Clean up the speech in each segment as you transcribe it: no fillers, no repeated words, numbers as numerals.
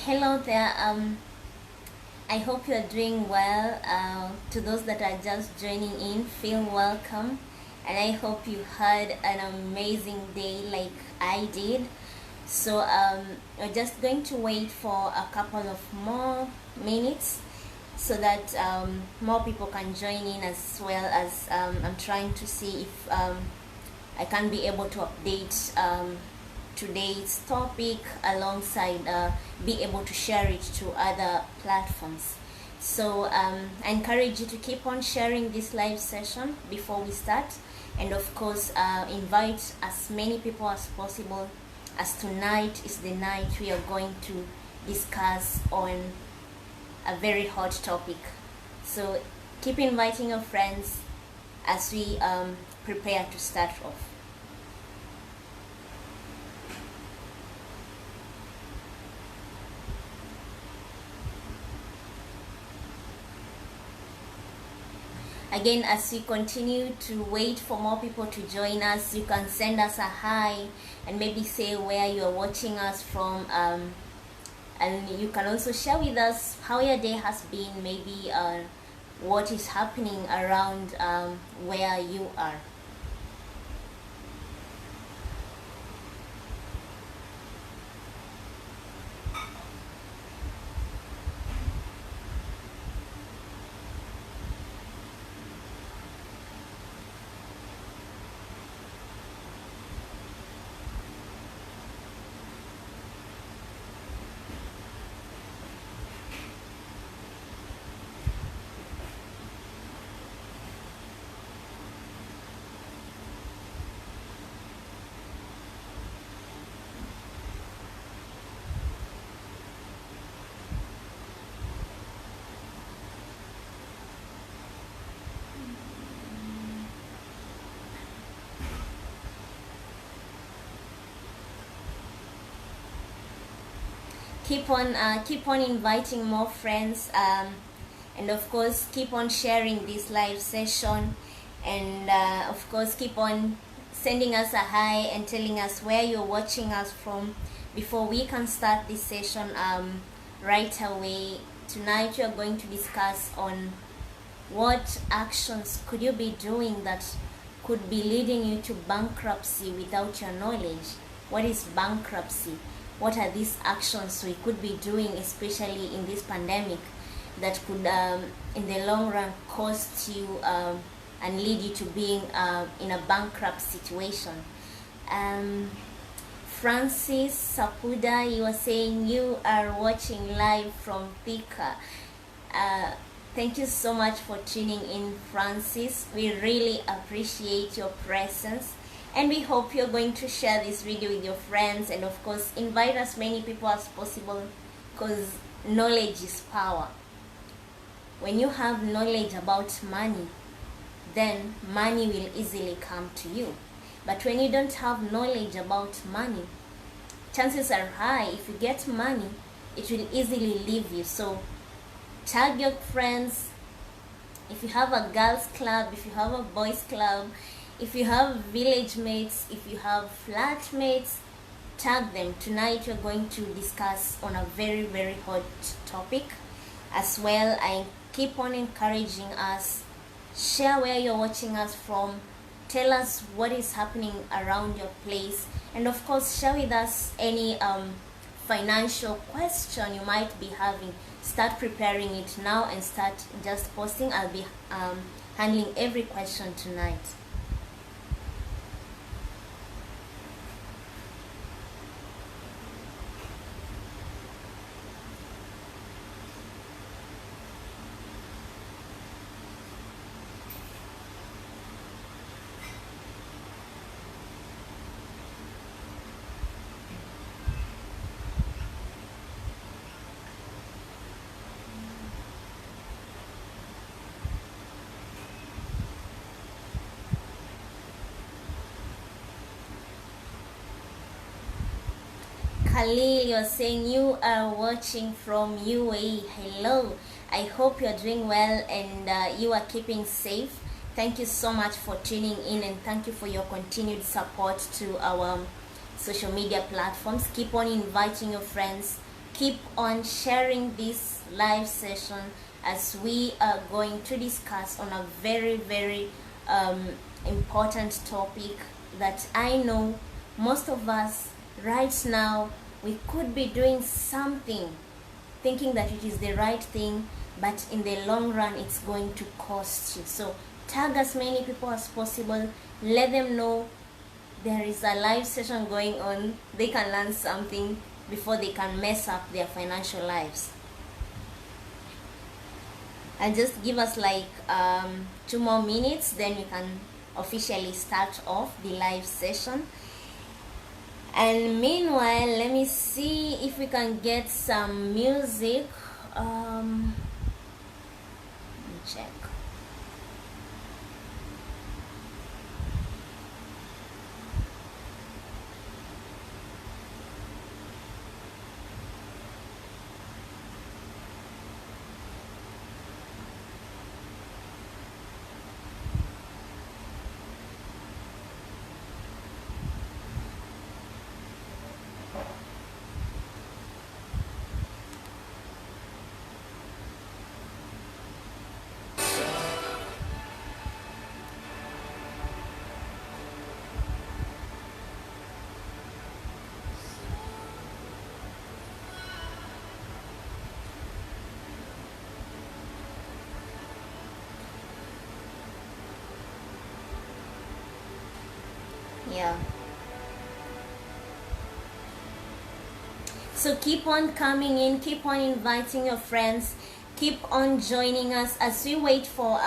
Hello there. I hope you're doing well. To those that are just joining in, feel welcome. And I hope you had an amazing day like I did. So we're just going to wait for a couple of more minutes so that more people can join in, as well as I'm trying to see if I can be able to update today's topic alongside be able to share it to other platforms. So I encourage you to keep on sharing this live session before we start, and of course invite as many people as possible, as tonight is the night we are going to discuss on a very hot topic. So keep inviting your friends as we prepare to start off. Again, as we continue to wait for more people to join us, you can send us a hi and maybe say where you are watching us from, and you can also share with us how your day has been, maybe what is happening around where you are. Keep on inviting more friends, and of course keep on sharing this live session, and of course keep on sending us a hi and telling us where you're watching us from before we can start this session right away. Tonight we are going to discuss on what actions could you be doing that could be leading you to bankruptcy without your knowledge. What is bankruptcy? What are these actions we could be doing, especially in this pandemic, that could in the long run cost you and lead you to being in a bankrupt situation? Francis Sapuda, you are saying you are watching live from Thika. Thank you so much for tuning in, Francis. We really appreciate your presence. And we hope you're going to share this video with your friends, and of course invite as many people as possible, because knowledge is power. When you have knowledge about money, then money will easily come to you. But when you don't have knowledge about money, chances are high if you get money, it will easily leave you. So tag your friends. If you have a girls club, if you have a boys club, if you have village mates, if you have flatmates, tag them. Tonight we're going to discuss on a very, very hot topic. As well, I keep on encouraging us, share where you're watching us from, tell us what is happening around your place, and of course share with us any financial question you might be having. Start preparing it now and start just posting. I'll be handling every question tonight. Khalil, you're saying you are watching from UAE. Hello, I hope you're doing well and you are keeping safe. Thank you so much for tuning in, and thank you for your continued support to our social media platforms. Keep on inviting your friends, keep on sharing this live session, as we are going to discuss on a very, very important topic that I know most of us right now, we could be doing something thinking that it is the right thing, but in the long run it's going to cost you. So tag as many people as possible, let them know there is a live session going on, they can learn something before they can mess up their financial lives. And just give us like 2 more minutes, then we can officially start off the live session. And meanwhile, let me see if we can get some music. Let me check. Yeah. So keep on coming in, keep on inviting your friends, keep on joining us as we wait for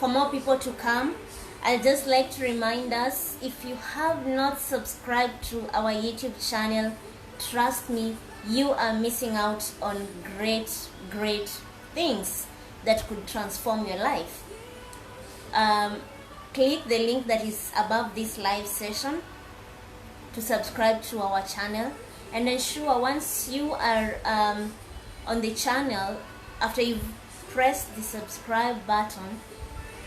more people to come. I'd just like to remind us, if you have not subscribed to our YouTube channel, trust me, you are missing out on great things that could transform your life. Click the link that is above this live session to subscribe to our channel, and ensure once you are on the channel, after you've pressed the subscribe button,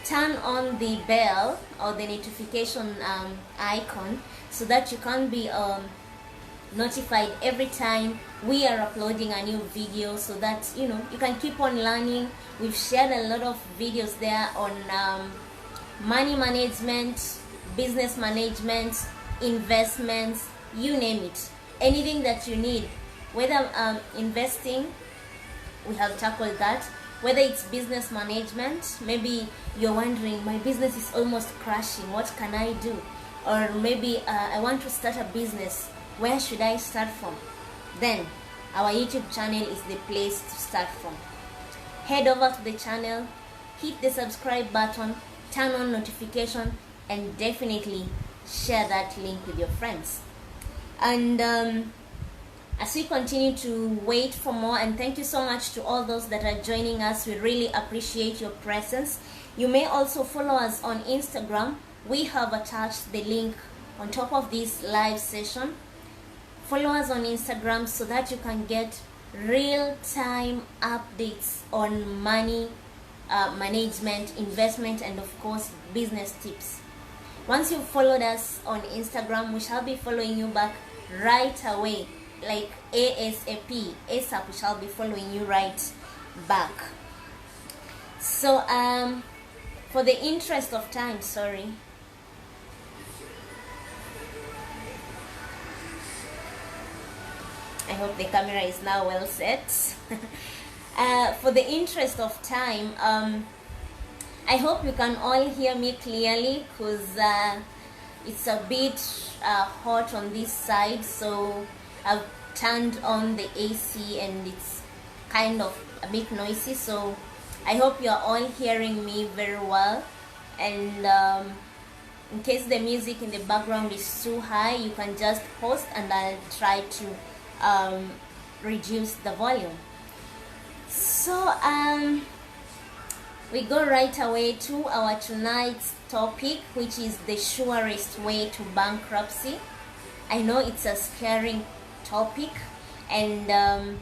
turn on the bell or the notification icon, so that you can be notified every time we are uploading a new video, so that you can keep on learning. We've shared a lot of videos there on money management, business management, investments, you name it, anything that you need, whether investing, we have tackled that. Whether it's business management, maybe you're wondering, my business is almost crashing, what can I do? Or maybe I want to start a business, where should I start from? Then our YouTube channel is the place to start from. Head over to the channel, hit the subscribe button, turn on notification, and definitely share that link with your friends. And as we continue to wait for more, and thank you so much to all those that are joining us, we really appreciate your presence. You may also follow us on Instagram. We have attached the link on top of this live session. Follow us on Instagram so that you can get real-time updates on money management, investment, and of course business tips. Once you've followed us on Instagram, we shall be following you back right away, like ASAP. ASAP, we shall be following you right back. So for the interest of time, I hope the camera is now well set. For the interest of time, I hope you can all hear me clearly, because it's a bit hot on this side, so I've turned on the AC and it's kind of a bit noisy. So I hope you're all hearing me very well, and in case the music in the background is too high, you can just post and I'll try to reduce the volume. So we go right away to our tonight's topic, which is the surest way to bankruptcy. I know it's a scaring topic, and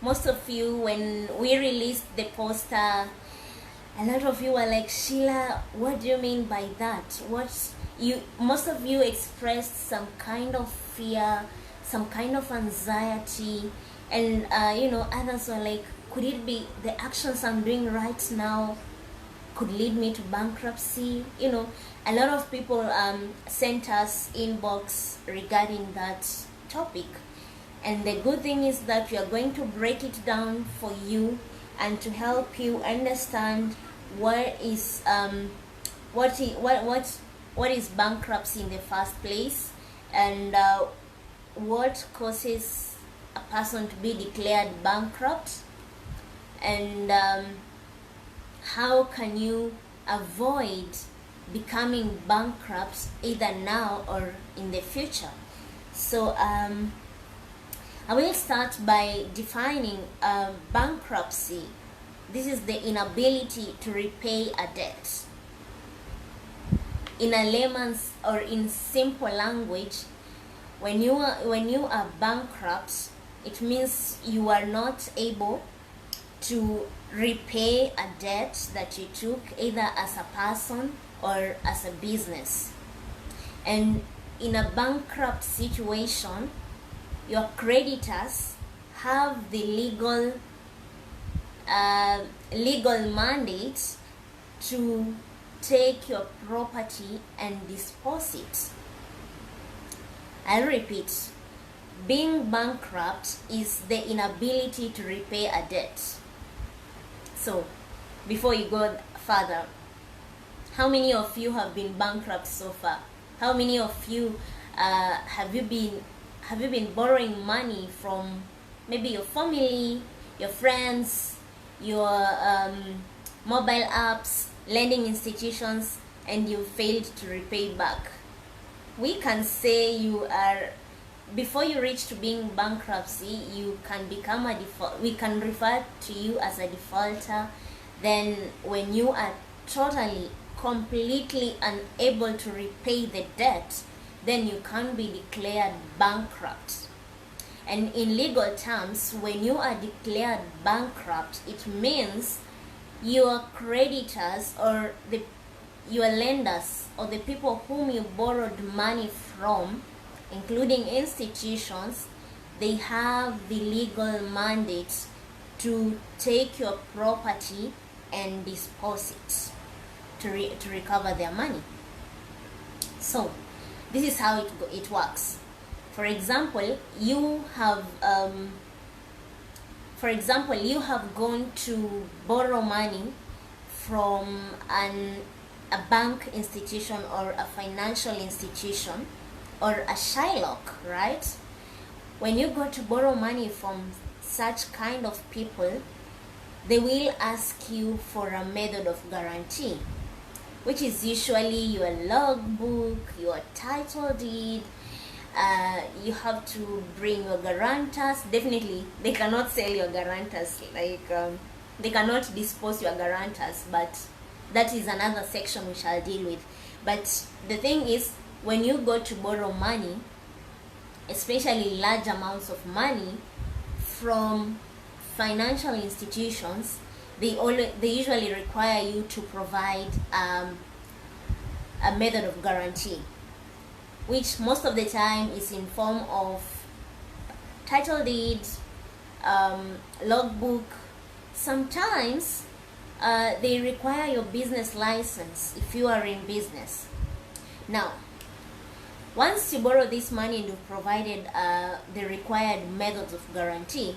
most of you, when we released the poster, a lot of you were like, Sheila, what do you mean by that? Most of you expressed some kind of fear, some kind of anxiety, And others were like, could it be the actions I'm doing right now could lead me to bankruptcy? A lot of people sent us inbox regarding that topic. And the good thing is that we are going to break it down for you and to help you understand what is bankruptcy in the first place, and what causes a person to be declared bankrupt, and how can you avoid becoming bankrupt either now or in the future. So I will start by defining bankruptcy. This is the inability to repay a debt. In a layman's or in simple language, when you are bankrupt, it means you are not able to repay a debt that you took either as a person or as a business. And in a bankrupt situation, your creditors have the legal mandate to take your property and dispose it. I'll repeat. Being bankrupt is the inability to repay a debt. So, before you go further, how many of you have been bankrupt so far? How many of you have you been borrowing money from maybe your family, your friends, your mobile apps, lending institutions, and you failed to repay back? We can say you are, before you reach to being bankruptcy, you can become a default. We can refer to you as a defaulter. Then when you are totally, completely unable to repay the debt, then you can be declared bankrupt. And in legal terms, when you are declared bankrupt, it means your creditors or your lenders or the people whom you borrowed money from, including institutions, they have the legal mandate to take your property and dispose it to recover their money. So this is how it works. For example, you have gone to borrow money from a bank institution or a financial institution or a Shylock, right? When you go to borrow money from such kind of people, they will ask you for a method of guarantee, which is usually your logbook, your title deed. You have to bring your guarantors. Definitely, they cannot sell your guarantors, they cannot dispose your guarantors, but that is another section we shall deal with. But the thing is, when you go to borrow money, especially large amounts of money from financial institutions, they usually require you to provide a method of guarantee, which most of the time is in form of title deeds, logbook. Sometimes they require your business license if you are in business. Now, once you borrow this money and you've provided the required methods of guarantee,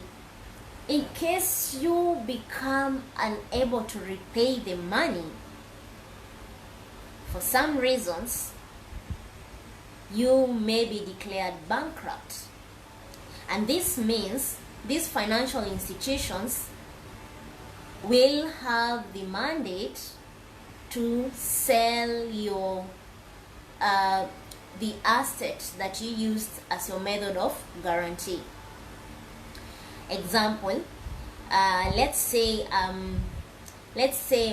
in case you become unable to repay the money for some reasons, you may be declared bankrupt. And this means these financial institutions will have the mandate to sell your the assets that you used as your method of guarantee. Example, let's say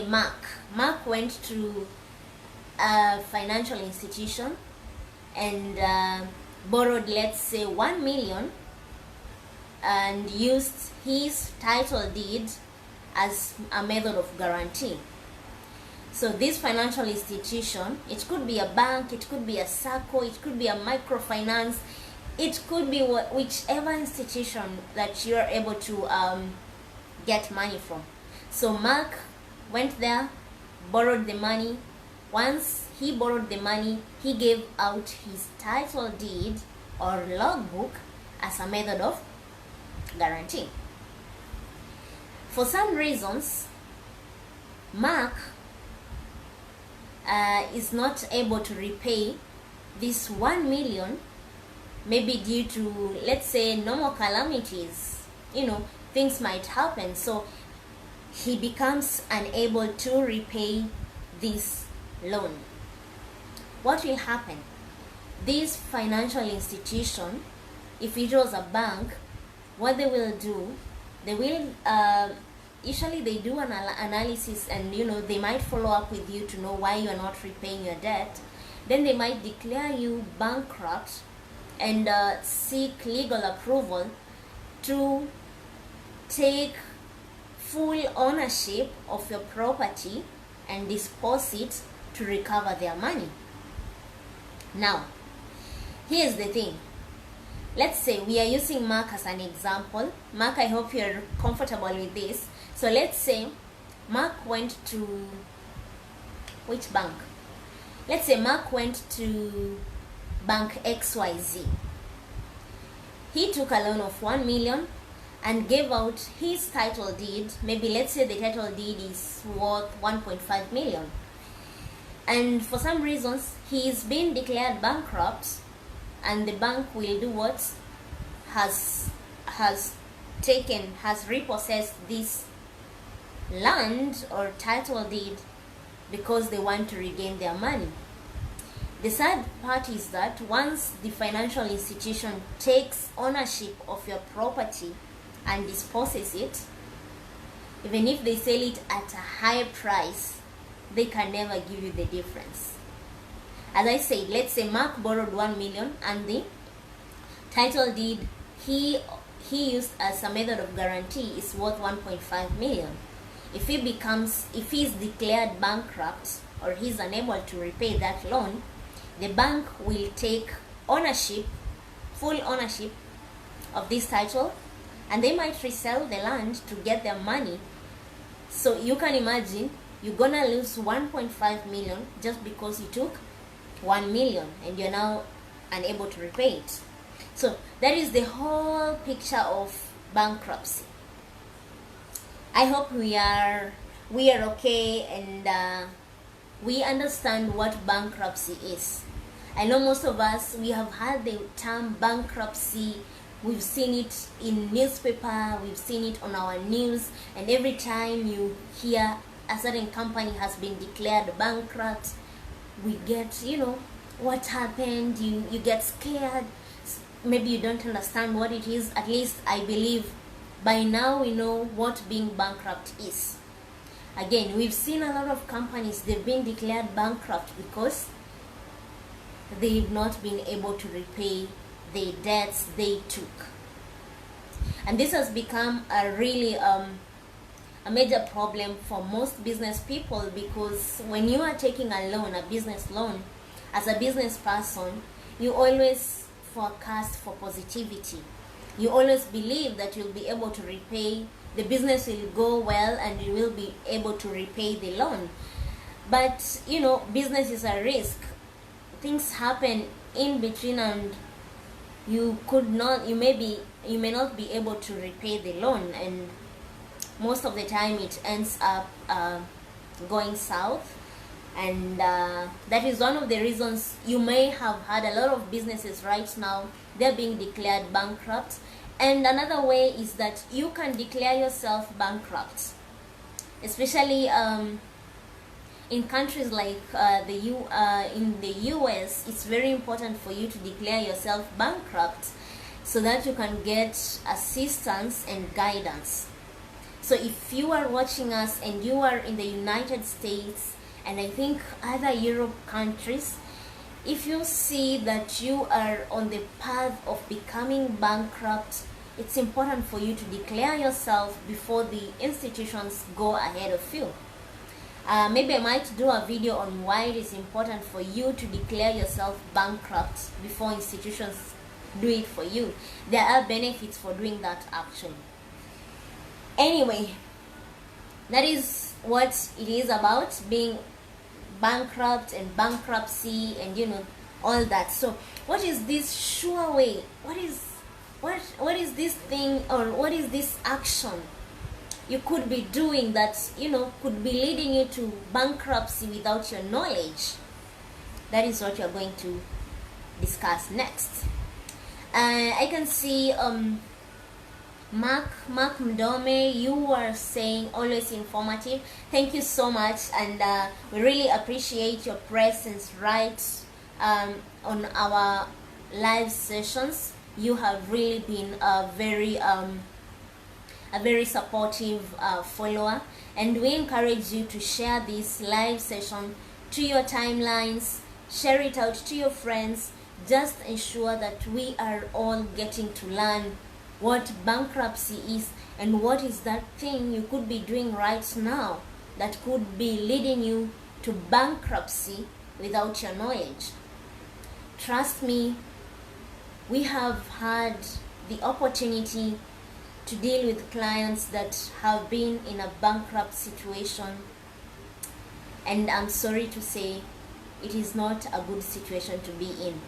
Mark went to a financial institution and borrowed, let's say, 1 million and used his title deed as a method of guarantee. So this financial institution, it could be a bank, it could be a SACCO, it could be a microfinance, It could be whichever institution that you're able to get money from. So Mark went there, borrowed the money. Once he borrowed the money, he gave out his title deed or logbook as a method of guarantee. For some reasons, Mark is not able to repay this 1 million, maybe due to, let's say, normal calamities. Things might happen, so he becomes unable to repay this loan. What will happen? This financial institution, if it was a bank, what they will do, they will usually they do an analysis, and they might follow up with you to know why you are not repaying your debt. Then they might declare you bankrupt and seek legal approval to take full ownership of your property and dispose it to recover their money. Now, here's the thing. Let's say we are using Mark as an example. Mark, I hope you're comfortable with this. So let's say Mark went to which bank? Let's say Mark went to Bank XYZ. He took a loan of 1 million and gave out his title deed. Maybe let's say the title deed is worth 1.5 million. And for some reasons, he's been declared bankrupt, and the bank will do what? Has repossessed this land or title deed because they want to regain their money. The sad part is that once the financial institution takes ownership of your property and disposes it, even if they sell it at a high price, they can never give you the difference. As I said, let's say Mark borrowed 1 million and the title deed he used as a method of guarantee is worth 1.5 million. If he is declared bankrupt or he's unable to repay that loan, the bank will take full ownership of this title, and they might resell the land to get their money. So you can imagine you're gonna lose 1.5 million just because you took 1 million and you're now unable to repay it. So that is the whole picture of bankruptcy. I hope we are okay and we understand what bankruptcy is. I know most of us, we have heard the term bankruptcy. We've seen it in newspaper, we've seen it on our news, and every time you hear a certain company has been declared bankrupt, we get, what happened, you get scared. Maybe you don't understand what it is. At least I believe by now we know what being bankrupt is. Again, we've seen a lot of companies, they've been declared bankrupt because they've not been able to repay the debts they took. And this has become a really a major problem for most business people, because when you are taking a loan, a business loan, as a business person, you always forecast for positivity. You always believe that you'll be able to repay, the business will go well and you will be able to repay the loan. But business is a risk. Things happen in between and you may not be able to repay the loan, and most of the time it ends up going south. And that is one of the reasons you may have had a lot of businesses right now, they're being declared bankrupt. And another way is that you can declare yourself bankrupt, especially in countries like in the US. It's very important for you to declare yourself bankrupt so that you can get assistance and guidance. So if you are watching us and you are in the United States and I think other Europe countries, if you see that you are on the path of becoming bankrupt, it's important for you to declare yourself before the institutions go ahead of you. Maybe I might do a video on why it is important for you to declare yourself bankrupt before institutions do it for you. There are benefits for doing that actually. Anyway, that is what it is about, being bankrupt and bankruptcy and all that. So what is this sure way? What is this thing, or what is this action you could be doing that could be leading you to bankruptcy without your knowledge? That is what you're going to discuss next. I can see Mark Mdome, you were saying always informative. Thank you so much, and we really appreciate your presence right on our live sessions. You have really been a very supportive follower, and we encourage you to share this live session to your timelines, share it out to your friends. Just ensure that we are all getting to learn what bankruptcy is, and what is that thing you could be doing right now that could be leading you to bankruptcy without your knowledge. Trust me, we have had the opportunity to deal with clients that have been in a bankrupt situation, and I'm sorry to say it is not a good situation to be in.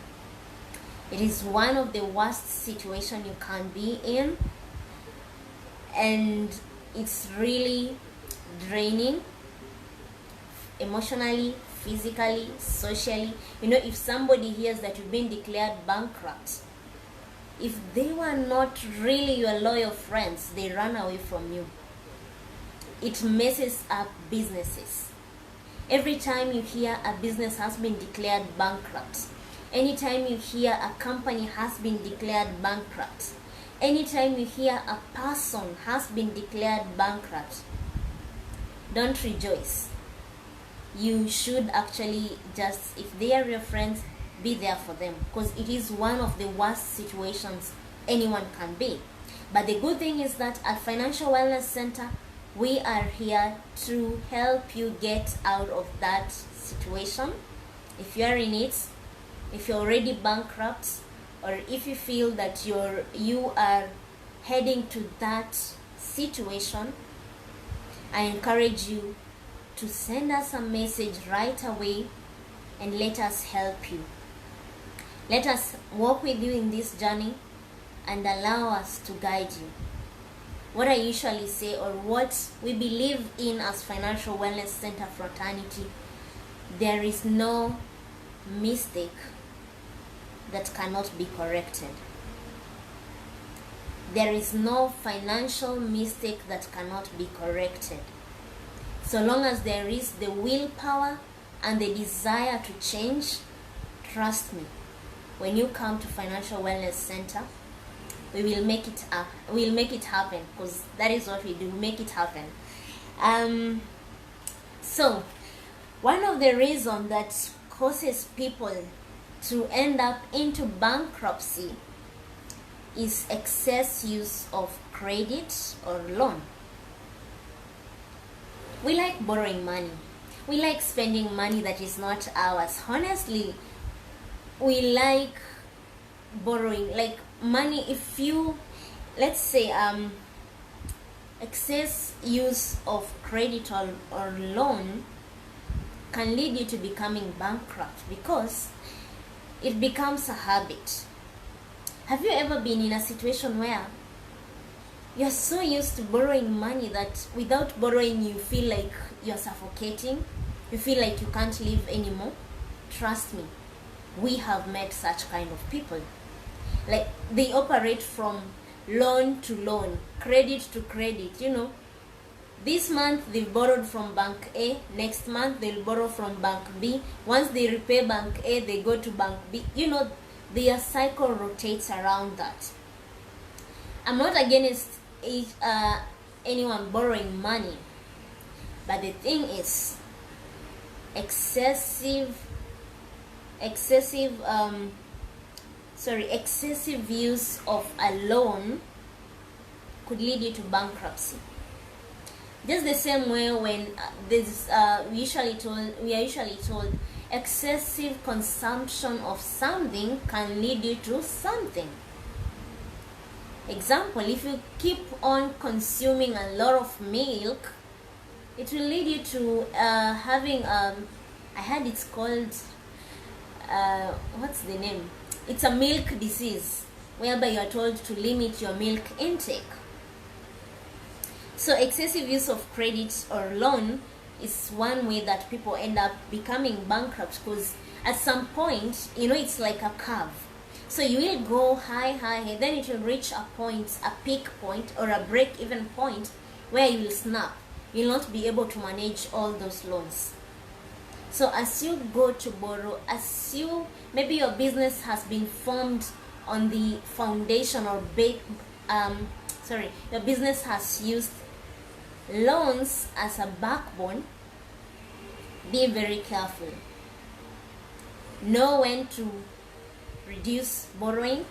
It is one of the worst situations you can be in, and it's really draining emotionally, physically, socially. If somebody hears that you've been declared bankrupt, if they were not really your loyal friends, they run away from you. It messes up businesses. Every time you hear a business has been declared bankrupt, anytime you hear a company has been declared bankrupt, anytime you hear a person has been declared bankrupt, don't rejoice. You should actually just, if they are your friends, be there for them, because it is one of the worst situations anyone can be. But the good thing is that at Financial Wellness Center, we are here to help you get out of that situation. If you are in it, if you're already bankrupt, or if you feel that you are heading to that situation, I encourage you to send us a message right away and let us help you. Let us walk with you in this journey and allow us to guide you. What I usually say, or what we believe in as Financial Wellness Center fraternity, there is no mistake that cannot be corrected. There is no financial mistake that cannot be corrected. So long as there is the willpower and the desire to change, trust me, when you come to Financial Wellness Center, we will make it up. We'll make it happen, because that is what we do, make it happen. So one of the reasons that causes people to end up into bankruptcy is excess use of credit or loan. We like borrowing money. We like spending money that is not ours. Honestly, we like borrowing, like money. If you, let's say, excess use of credit or loan can lead you to becoming bankrupt, because it becomes a habit. Have you ever been in a situation where you're so used to borrowing money that without borrowing you feel like you're suffocating, you feel like you can't live anymore? Trust me, we have met such kind of people. Like, they operate from loan to loan, credit to credit. This month they've borrowed from bank A, next month they'll borrow from bank B. Once they repay bank A, they go to bank B. Their cycle rotates around that. I'm not against anyone borrowing money, but the thing is, excessive use of a loan could lead you to bankruptcy. Just the same way when we are usually told excessive consumption of something can lead you to something. Example, if you keep on consuming a lot of milk, it will lead you to having I heard it's called what's the name? It's a milk disease, whereby you are told to limit your milk intake. So excessive use of credit or loan is one way that people end up becoming bankrupt, because at some point, it's like a curve. So you will go high, then it will reach a point, a peak point or a break-even point where you will snap. You will not be able to manage all those loans. So as you go to borrow, maybe your business has been formed on the foundation or your business has used loans as a backbone, be very careful. Know when to reduce borrowing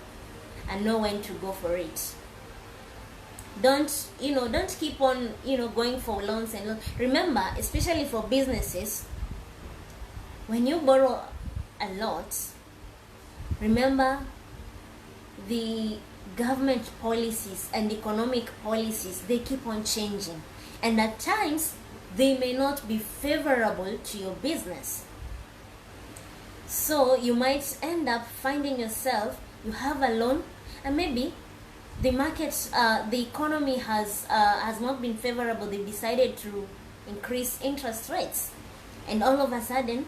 and know when to go for it. Don't keep on going for loans and loans. Remember, especially for businesses, when you borrow a lot, remember the government policies and economic policies, they keep on changing, and at times they may not be favorable to your business. So you might end up finding yourself, you have a loan, and maybe the market, the economy has not been favorable. They decided to increase interest rates, and all of a sudden,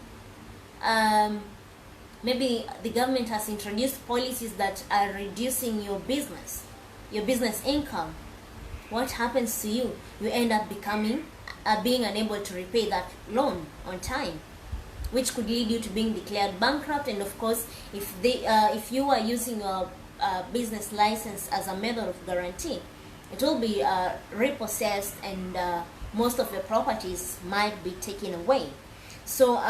maybe the government has introduced policies that are reducing your business income. What happens to you? You end up being unable to repay that loan on time, which could lead you to being declared bankrupt. And of course, if you are using a business license as a method of guarantee, it will be repossessed, and most of your properties might be taken away. So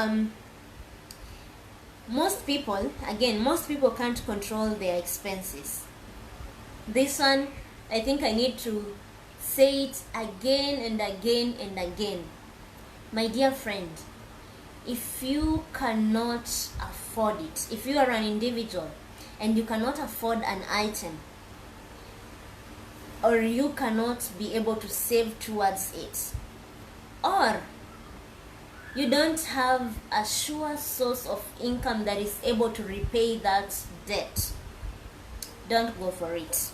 most people can't control their expenses. This one, I think I need to say it again and again and again. My dear friend, if you cannot afford it, if you are an individual and you cannot afford an item, or you cannot be able to save towards it, or you don't have a sure source of income that is able to repay that debt, don't go for it.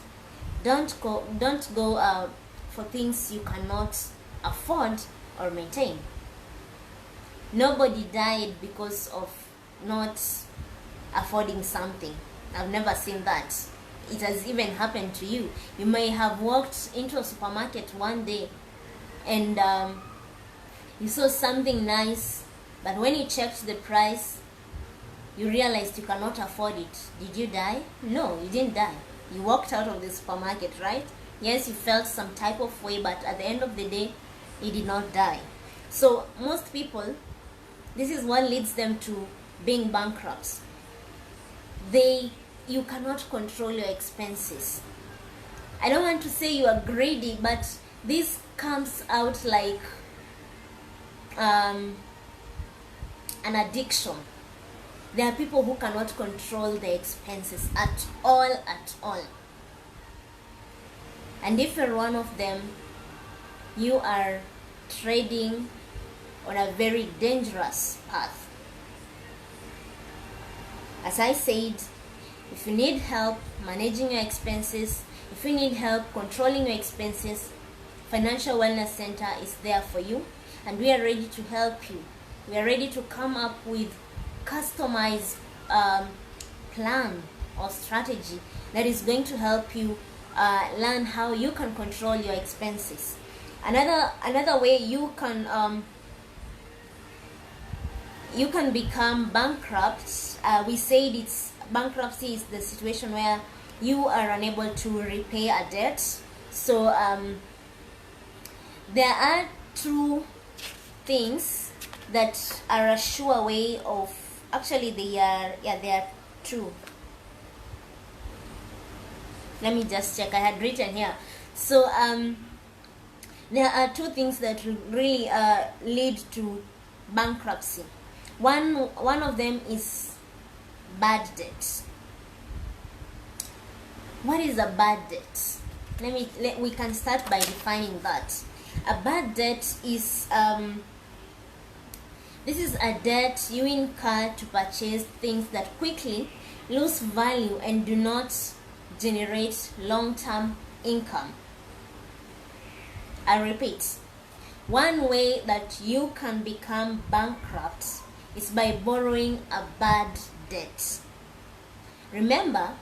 Don't go for things you cannot afford or maintain. Nobody died because of not affording something. I've never seen that. It has even happened to you. You may have walked into a supermarket one day and you saw something nice, but when you checked the price, you realized you cannot afford it. Did you die? No, you didn't die. You walked out of the supermarket, right? Yes, you felt some type of way, but at the end of the day, you did not die. So most people, this is what leads them to being bankrupt. You cannot control your expenses. I don't want to say you are greedy, but this comes out like an addiction. There are people who cannot control their expenses at all. And if you're one of them, you are trading on a very dangerous path. As I said, if you need help managing your expenses, if you need help controlling your expenses, Financial Wellness Center is there for you, and we are ready to help you. We are ready to come up with customized plan or strategy that is going to help you learn how you can control your expenses. Another way you can become bankrupt. We said bankruptcy is the situation where you are unable to repay a debt. So there are two things that are a sure way of, actually they are two. Let me just check. I had written here. So there are two things that really lead to bankruptcy. One of them is bad debt. What is a bad debt? We can start by defining that. A bad debt is this is a debt you incur to purchase things that quickly lose value and do not generate long-term income. I repeat, one way that you can become bankrupt is by borrowing a bad debt. Remember,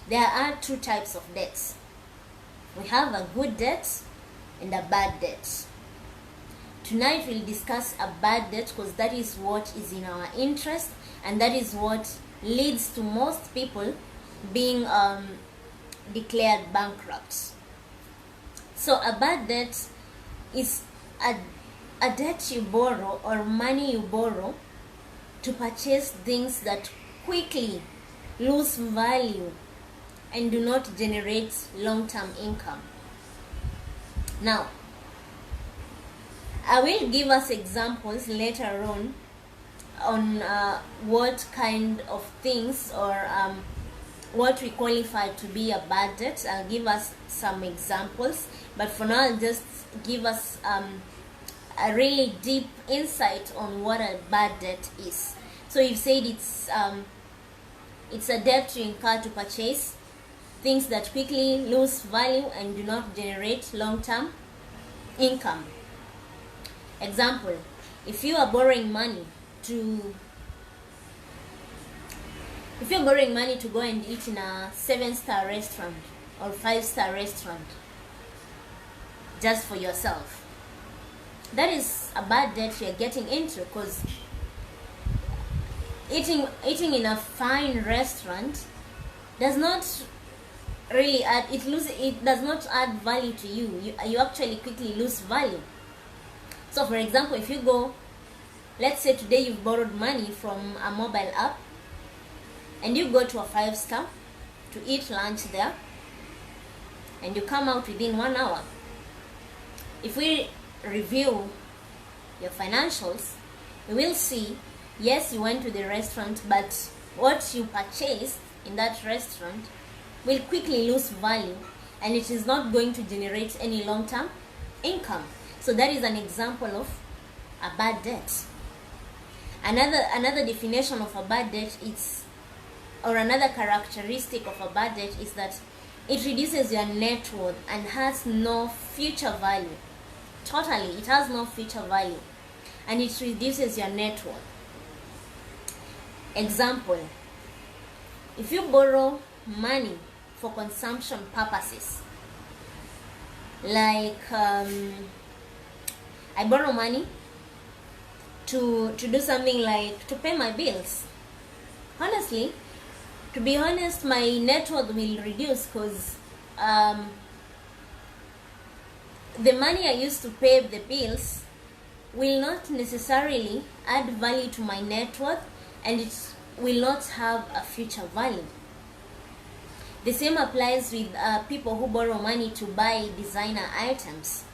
there are two types of debts. We have a good debt and a bad debt. Tonight we'll discuss a bad debt because that is what is in our interest, and that is what leads to most people being declared bankrupt. So a bad debt is a debt you borrow or money you borrow to purchase things that quickly lose value and do not generate long-term income. Now, I will give us examples later on what kind of things or what we qualify to be a bad debt. I'll give us some examples, but for now I'll just give us a really deep insight on what a bad debt is. So you've said it's a debt you incur to purchase things that quickly lose value and do not generate long-term income. Example, if you are borrowing money to go and eat in a 7-star restaurant or 5-star restaurant just for yourself, that is a bad debt you're getting into, because eating in a fine restaurant does not really it does not add value to you. You actually quickly lose value. So for example, if you go, let's say today you've borrowed money from a mobile app and you go to a 5-star to eat lunch there and you come out within 1 hour. If we review your financials, we will see, yes, you went to the restaurant, but what you purchased in that restaurant will quickly lose value and it is not going to generate any long-term income. So that is an example of a bad debt. Another definition of a bad debt is, or another characteristic of a bad debt is that it reduces your net worth and has no future value. Totally, it has no future value and it reduces your net worth. Example, if you borrow money for consumption purposes, like I borrow money to do something like to pay my bills. Honestly, to be honest, my net worth will reduce because the money I used to pay the bills will not necessarily add value to my net worth and it will not have a future value. The same applies with people who borrow money to buy designer items.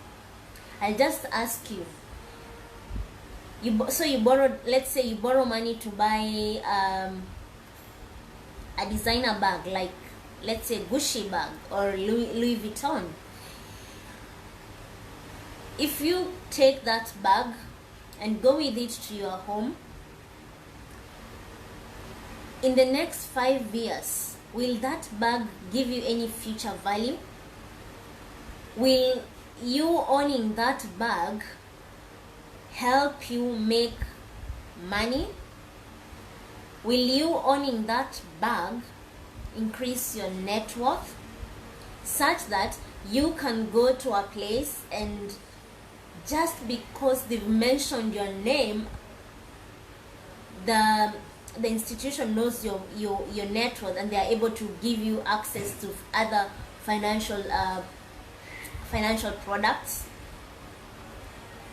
I'll just ask you, let's say you borrow money to buy a designer bag, like let's say Gucci bag or Louis Vuitton. If you take that bag and go with it to your home, in the next 5 years, will that bag give you any future value? Will you owning that bag help you make money? Will you owning that bag increase your net worth such that you can go to a place and just because they've mentioned your name, the institution knows your net worth and they are able to give you access to other financial products?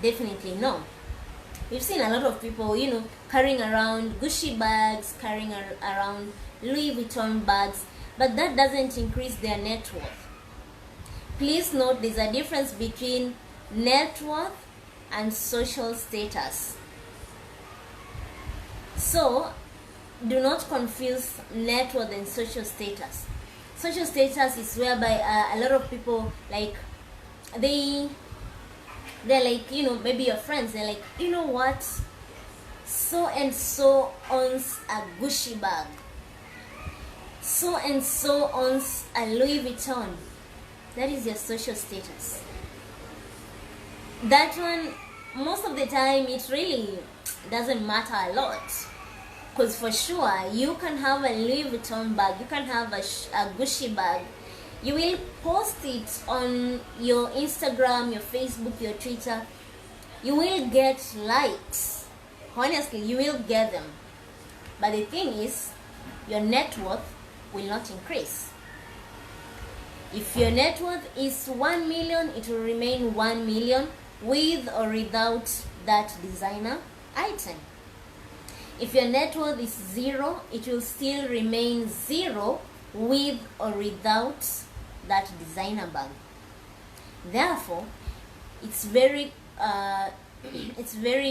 Definitely no. We've seen a lot of people, carrying around Gucci bags, carrying around Louis Vuitton bags, but that doesn't increase their net worth. Please note there's a difference between net worth and social status. So do not confuse net worth and social status. Social status is whereby a lot of people, like, they're like, maybe your friends, they're like, you know what, so and so owns a Gucci bag, so and so owns a Louis Vuitton. That is your social status. That one, most of the time, it really doesn't matter a lot, because for sure you can have a Louis Vuitton bag, you can have a Gucci bag, you will post it on your Instagram, your Facebook, your Twitter, you will get likes. Honestly, you will get them. But the thing is, your net worth will not increase. If your net worth is 1 million, it will remain 1 million with or without that designer item. If your net worth is 0, it will still remain 0 with or without that designer bag. Therefore, it's very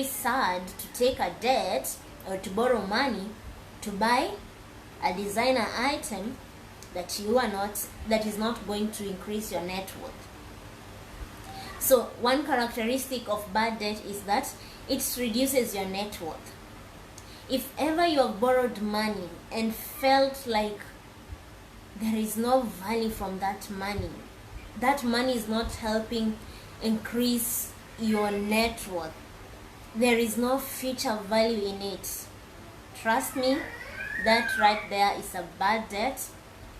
sad to take a debt or to borrow money to buy a designer item that is not going to increase your net worth. So one characteristic of bad debt is that it reduces your net worth. If ever you have borrowed money and felt like there is no value from that money is not helping increase your net worth, there is no future value in it, trust me, that right there is a bad debt,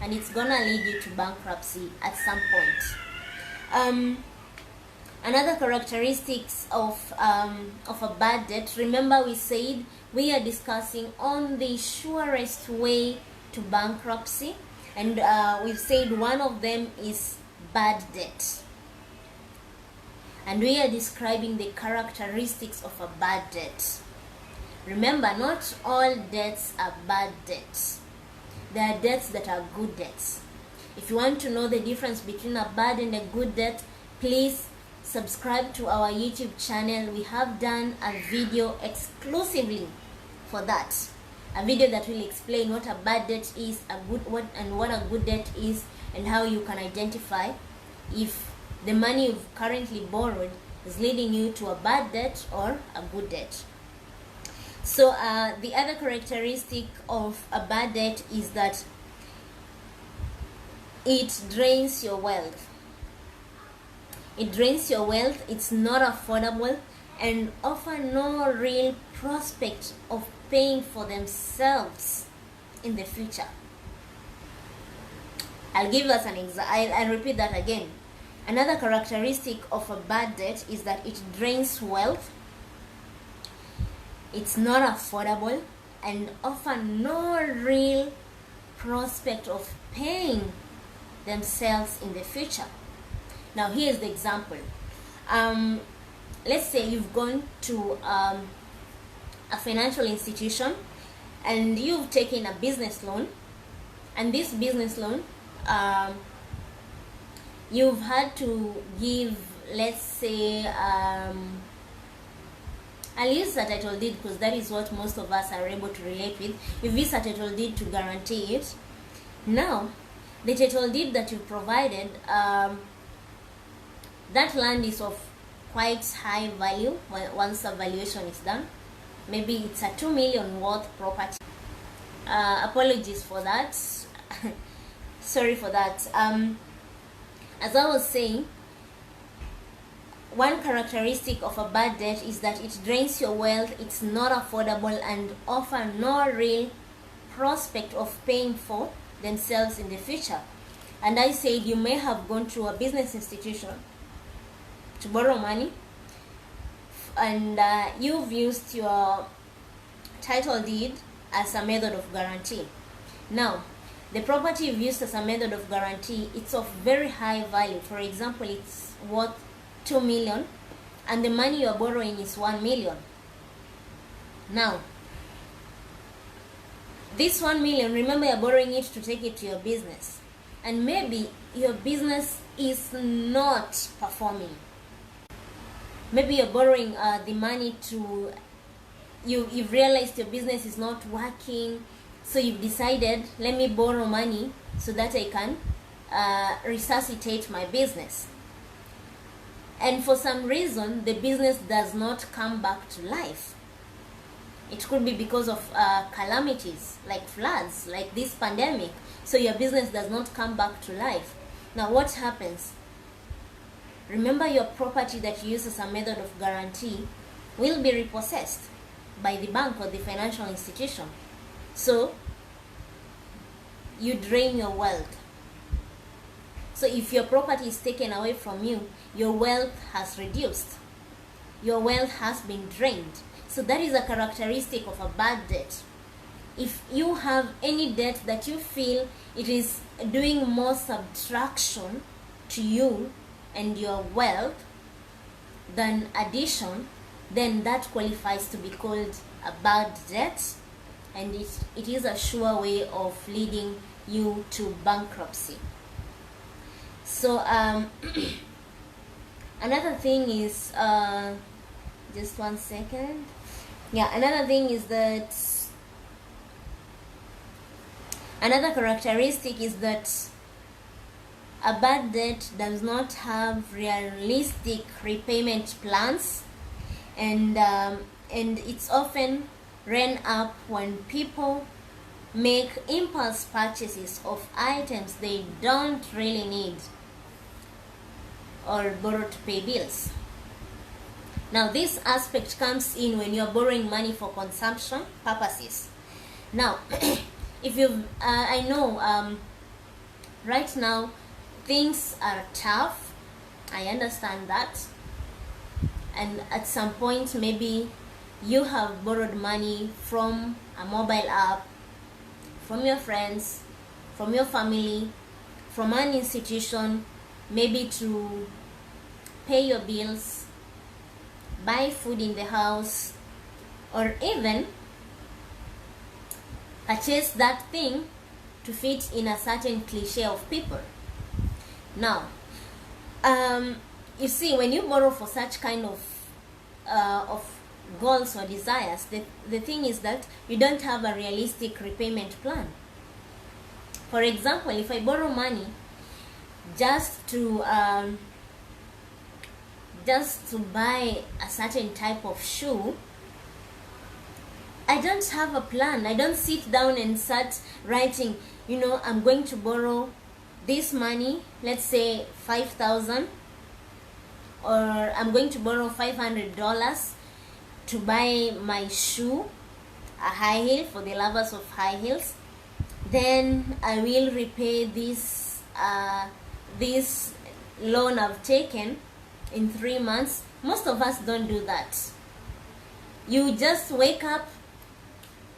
and it's gonna lead you to bankruptcy at some point. Another characteristics of a bad debt, remember we said we are discussing on the surest way to bankruptcy, and we've said one of them is bad debt, and we are describing the characteristics of a bad debt. Remember, not all debts are bad debts. There are debts that are good debts. If you want to know the difference between a bad and a good debt, please subscribe to our YouTube channel. We have done a video exclusively for that. A video that will explain what a bad debt is, what a good debt is, and how you can identify if the money you've currently borrowed is leading you to a bad debt or a good debt. So the other characteristic of a bad debt is that it drains your wealth. It drains your wealth, it's not affordable, and offer no real prospect of paying for themselves in the future. I'll give us an example. I'll repeat that again. Another characteristic of a bad debt is that it drains wealth, it's not affordable, and offer no real prospect of paying themselves in the future. Now here's the example. Let's say you've gone to a financial institution and you've taken a business loan, and this business loan you've had to give, let's say, I'll use a title deed because that is what most of us are able to relate with. You've used a title deed to guarantee it. Now, the title deed that you provided, that land is of quite high value once the valuation is done. Maybe it's a 2 million worth property. Apologies for that. Sorry for that. As I was saying, one characteristic of a bad debt is that it drains your wealth, it's not affordable, and offer no real prospect of paying for themselves in the future. And I said you may have gone to a business institution to borrow money, and you've used your title deed as a method of guarantee. Now, the property you've used as a method of guarantee, it's of very high value. For example, it's worth 2 million and the money you're borrowing is 1 million. Now, this 1 million, remember, you're borrowing it to take it to your business, and maybe your business is not performing. Maybe you're borrowing the money to you've realized your business is not working, so you've decided, let me borrow money so that I can resuscitate my business. And for some reason, the business does not come back to life. It could be because of calamities, like floods, like this pandemic. So your business does not come back to life. Now what happens? Remember, your property that you use as a method of guarantee will be repossessed by the bank or the financial institution. So you drain your wealth. So if your property is taken away from you, your wealth has reduced. Your wealth has been drained. So that is a characteristic of a bad debt. If you have any debt that you feel it is doing more subtraction to you and your wealth than addition, then that qualifies to be called a bad debt, and it is a sure way of leading you to bankruptcy. So another thing is, just one second. Yeah, another thing is that, another characteristic is that a bad debt does not have realistic repayment plans, and it's often ran up when people make impulse purchases of items they don't really need or borrow to pay bills. Now this aspect comes in when you're borrowing money for consumption purposes. Now if you've I know right now things are tough, I understand that, and at some point maybe you have borrowed money from a mobile app, from your friends, from your family, from an institution, maybe to pay your bills, buy food in the house, or even purchase that thing to fit in a certain cliche of people. Now, you see, when you borrow for such kind of goals or desires, the thing is that you don't have a realistic repayment plan. For example, if I borrow money just to buy a certain type of shoe, I don't have a plan. I don't sit down and start writing, I'm going to borrow this money, let's say 5,000, or I'm going to borrow $500 to buy my shoe, a high heel, for the lovers of high heels. Then I will repay this loan I've taken in 3 months. Most of us don't do that. You just wake up,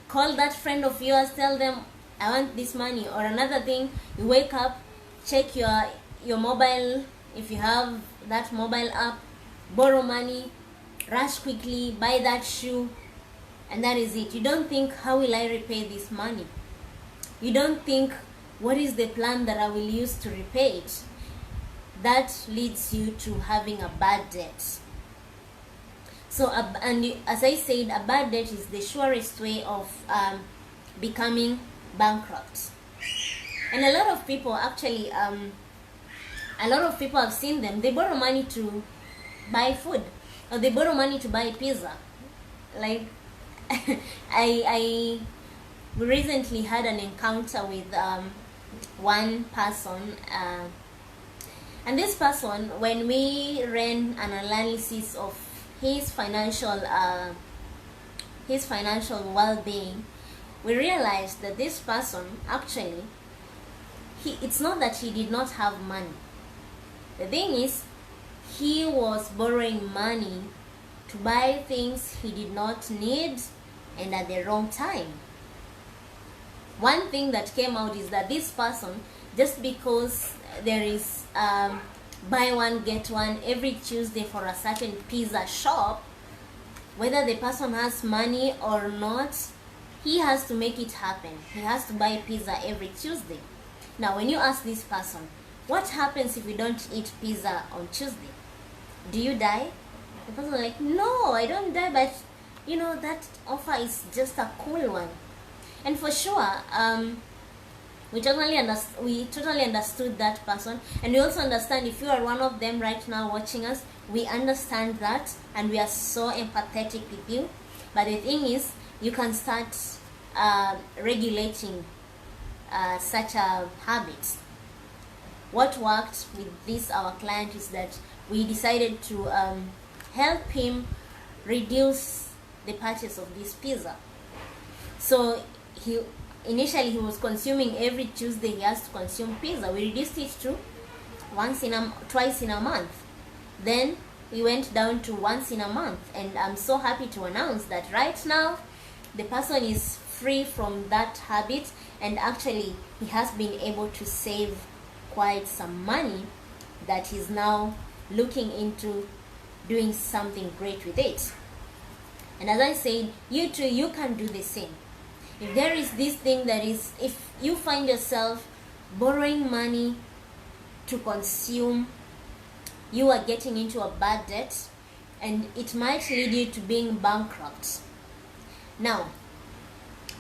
call that friend of yours, tell them I want this money. Or another thing, you wake up, check your mobile, if you have that mobile app, borrow money, rush quickly, buy that shoe, and that is it. You don't think, how will I repay this money? You don't think, what is the plan that I will use to repay it? That leads you to having a bad debt. So, as I said, a bad debt is the surest way of becoming bankrupt. And a lot of people actually, I've seen them, they borrow money to buy food, or they borrow money to buy pizza. Like, I recently had an encounter with one person, and this person, when we ran an analysis of his financial well-being, we realized that this person actually, it's not that he did not have money. The thing is, he was borrowing money to buy things he did not need and at the wrong time. One thing that came out is that this person, just because there is buy one get one every Tuesday for a certain pizza shop, whether the person has money or not, he has to make it happen. He has to buy pizza every Tuesday. Now, when you ask this person, what happens if you don't eat pizza on Tuesday? Do you die? The person is like, no, I don't die, but you know, that offer is just a cool one. And for sure, we totally understood that person, and we also understand if you are one of them right now watching us. We understand that, and we are so empathetic with you. But the thing is, you can start regulating such a habit. What worked with this our client is that we decided to help him reduce the purchase of this pizza. So initially he was consuming every Tuesday. He has to consume pizza. We reduced it to twice in a month. Then we went down to once in a month, and I'm so happy to announce that right now the person is free from that habit, and actually he has been able to save quite some money that he's now looking into doing something great with it. And as I said, you too, you can do the same. If there is this thing that is, if you find yourself borrowing money to consume, you are getting into a bad debt, and it might lead you to being bankrupt. Now,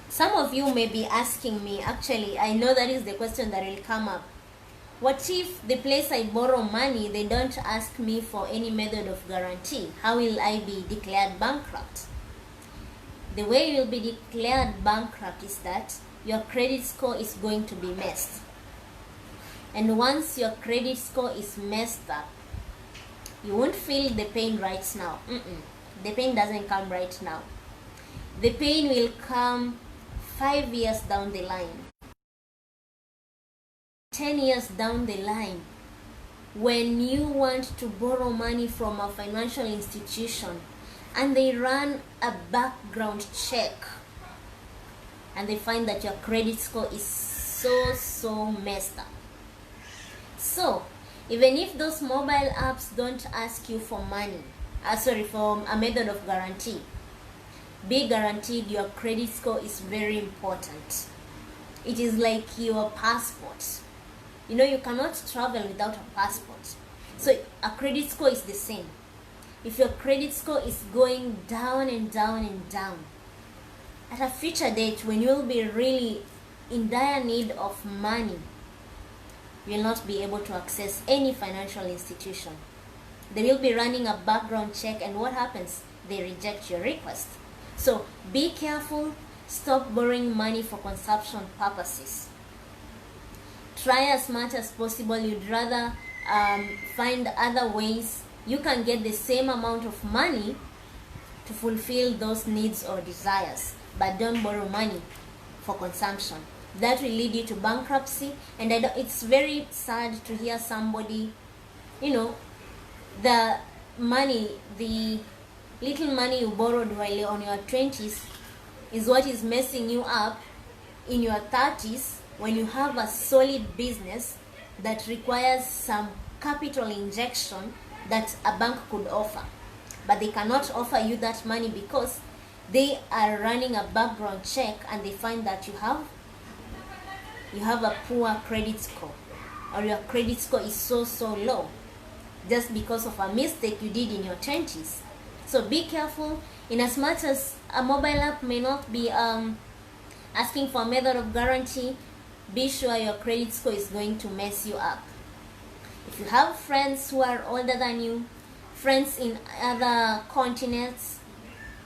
some of you may be asking me, actually, I know that is the question that will come up. What if the place I borrow money, they don't ask me for any method of guarantee? How will I be declared bankrupt? The way you'll be declared bankrupt is that your credit score is going to be messed. And once your credit score is messed up, you won't feel the pain right now. The pain doesn't come right now. The pain will come 5 years down the line, 10 years down the line, when you want to borrow money from a financial institution and they run a background check and they find that your credit score is so messed up. So even if those mobile apps don't ask you for money, for a method of guarantee, be guaranteed your credit score is very important. It is like your passport. You know, you cannot travel without a passport. So a credit score is the same. If your credit score is going down and down and down, at a future date when you will be really in dire need of money, you will not be able to access any financial institution. They will be running a background check, and what happens? They reject your request. So be careful. Stop borrowing money for consumption purposes. Try as much as possible. You'd rather find other ways you can get the same amount of money to fulfill those needs or desires, but don't borrow money for consumption. That will lead you to bankruptcy. And it's very sad to hear somebody, you know, the little money you borrowed while you're on your 20s is what is messing you up in your 30s, when you have a solid business that requires some capital injection that a bank could offer. But they cannot offer you that money because they are running a background check and they find that you have a poor credit score, or your credit score is so low just because of a mistake you did in your 20s. So be careful. In as much as a mobile app may not be asking for a method of guarantee, be sure your credit score is going to mess you up. If you have friends who are older than you, friends in other continents,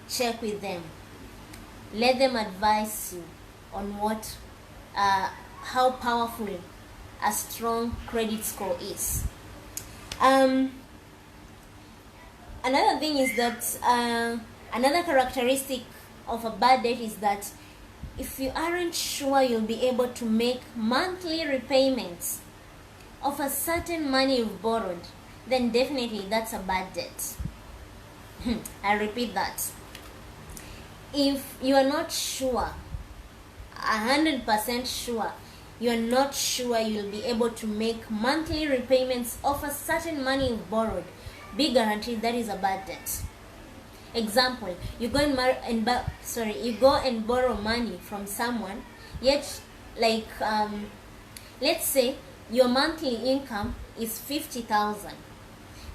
check with them. Let them advise you on how powerful a strong credit score is. Another thing is that another characteristic of a bad debt is that if you aren't sure you'll be able to make monthly repayments of a certain money you've borrowed, then definitely that's a bad debt. I repeat that. If you are not sure, 100% sure, you are not sure you'll be able to make monthly repayments of a certain money you've borrowed, be guaranteed that is a bad debt. Example, you go and borrow money from someone, yet let's say your monthly income is 50,000.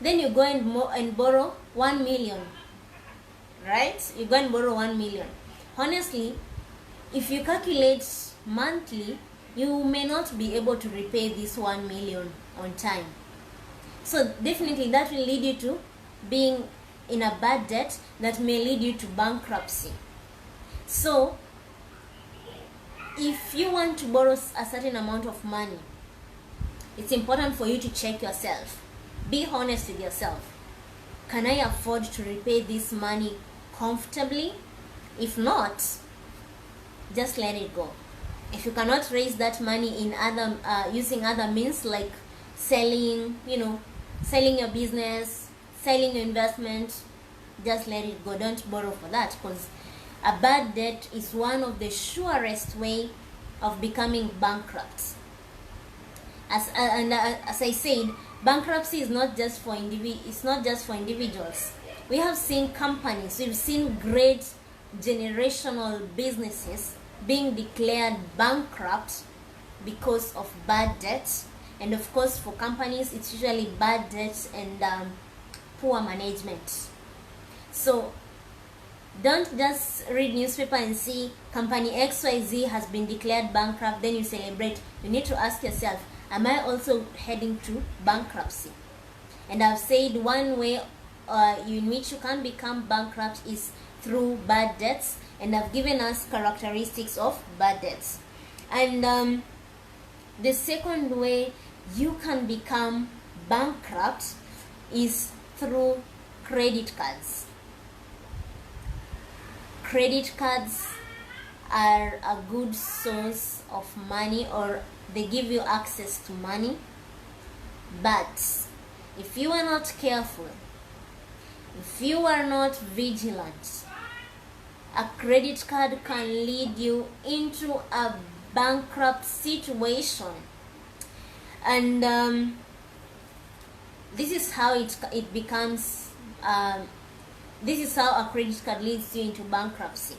Then you go and borrow 1 million. right? You go and borrow 1 million. Honestly, if you calculate monthly, you may not be able to repay this 1 million on time. So definitely that will lead you to being in a bad debt that may lead you to bankruptcy. So if you want to borrow a certain amount of money, it's important for you to check yourself. Be honest with yourself. Can I afford to repay this money comfortably? If not, just let it go. If you cannot raise that money in other using other means like selling, selling your business, selling your investment, just let it go. Don't borrow for that, because a bad debt is one of the surest way of becoming bankrupt. As I said, bankruptcy is not just for individuals. We have seen companies, we've seen great generational businesses being declared bankrupt because of bad debts. And of course, for companies, it's usually bad debts and poor management. So don't just read newspaper and see company XYZ has been declared bankrupt, then you celebrate. You need to ask yourself, am I also heading to bankruptcy? And I've said one way in which you can become bankrupt is through bad debts, and I've given us characteristics of bad debts. And the second way you can become bankrupt is through credit cards. Credit cards are a good source of money, or they give you access to money, but if you are not careful, if you are not vigilant, a credit card can lead you into a bankrupt situation. And this is how it becomes this is how a credit card leads you into bankruptcy.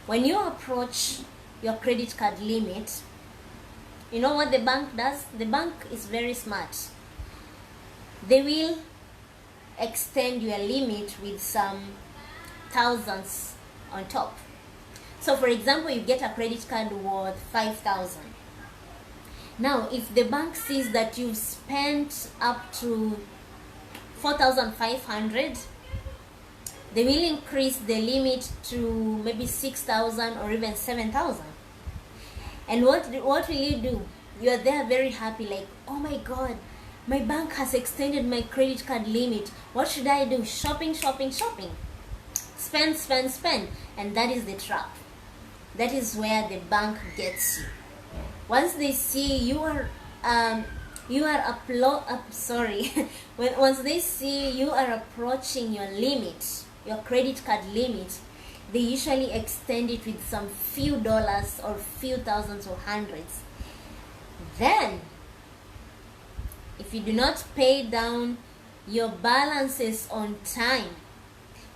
When you approach your credit card limit, you know what the bank does? The bank is very smart. They will extend your limit with some thousands on top. So for example, you get a credit card worth 5,000. Now if the bank sees that you've spent up to 4,500, they will increase the limit to maybe 6,000 or even 7,000. And what will you do? You are there very happy, like, oh my God, my bank has extended my credit card limit. What should I do? Shopping, shopping, shopping. Spend, spend, spend. And that is the trap. That is where the bank gets you. Once they see once they see you are approaching your limit, your credit card limit, they usually extend it with some few dollars or few thousands or hundreds. Then, if you do not pay down your balances on time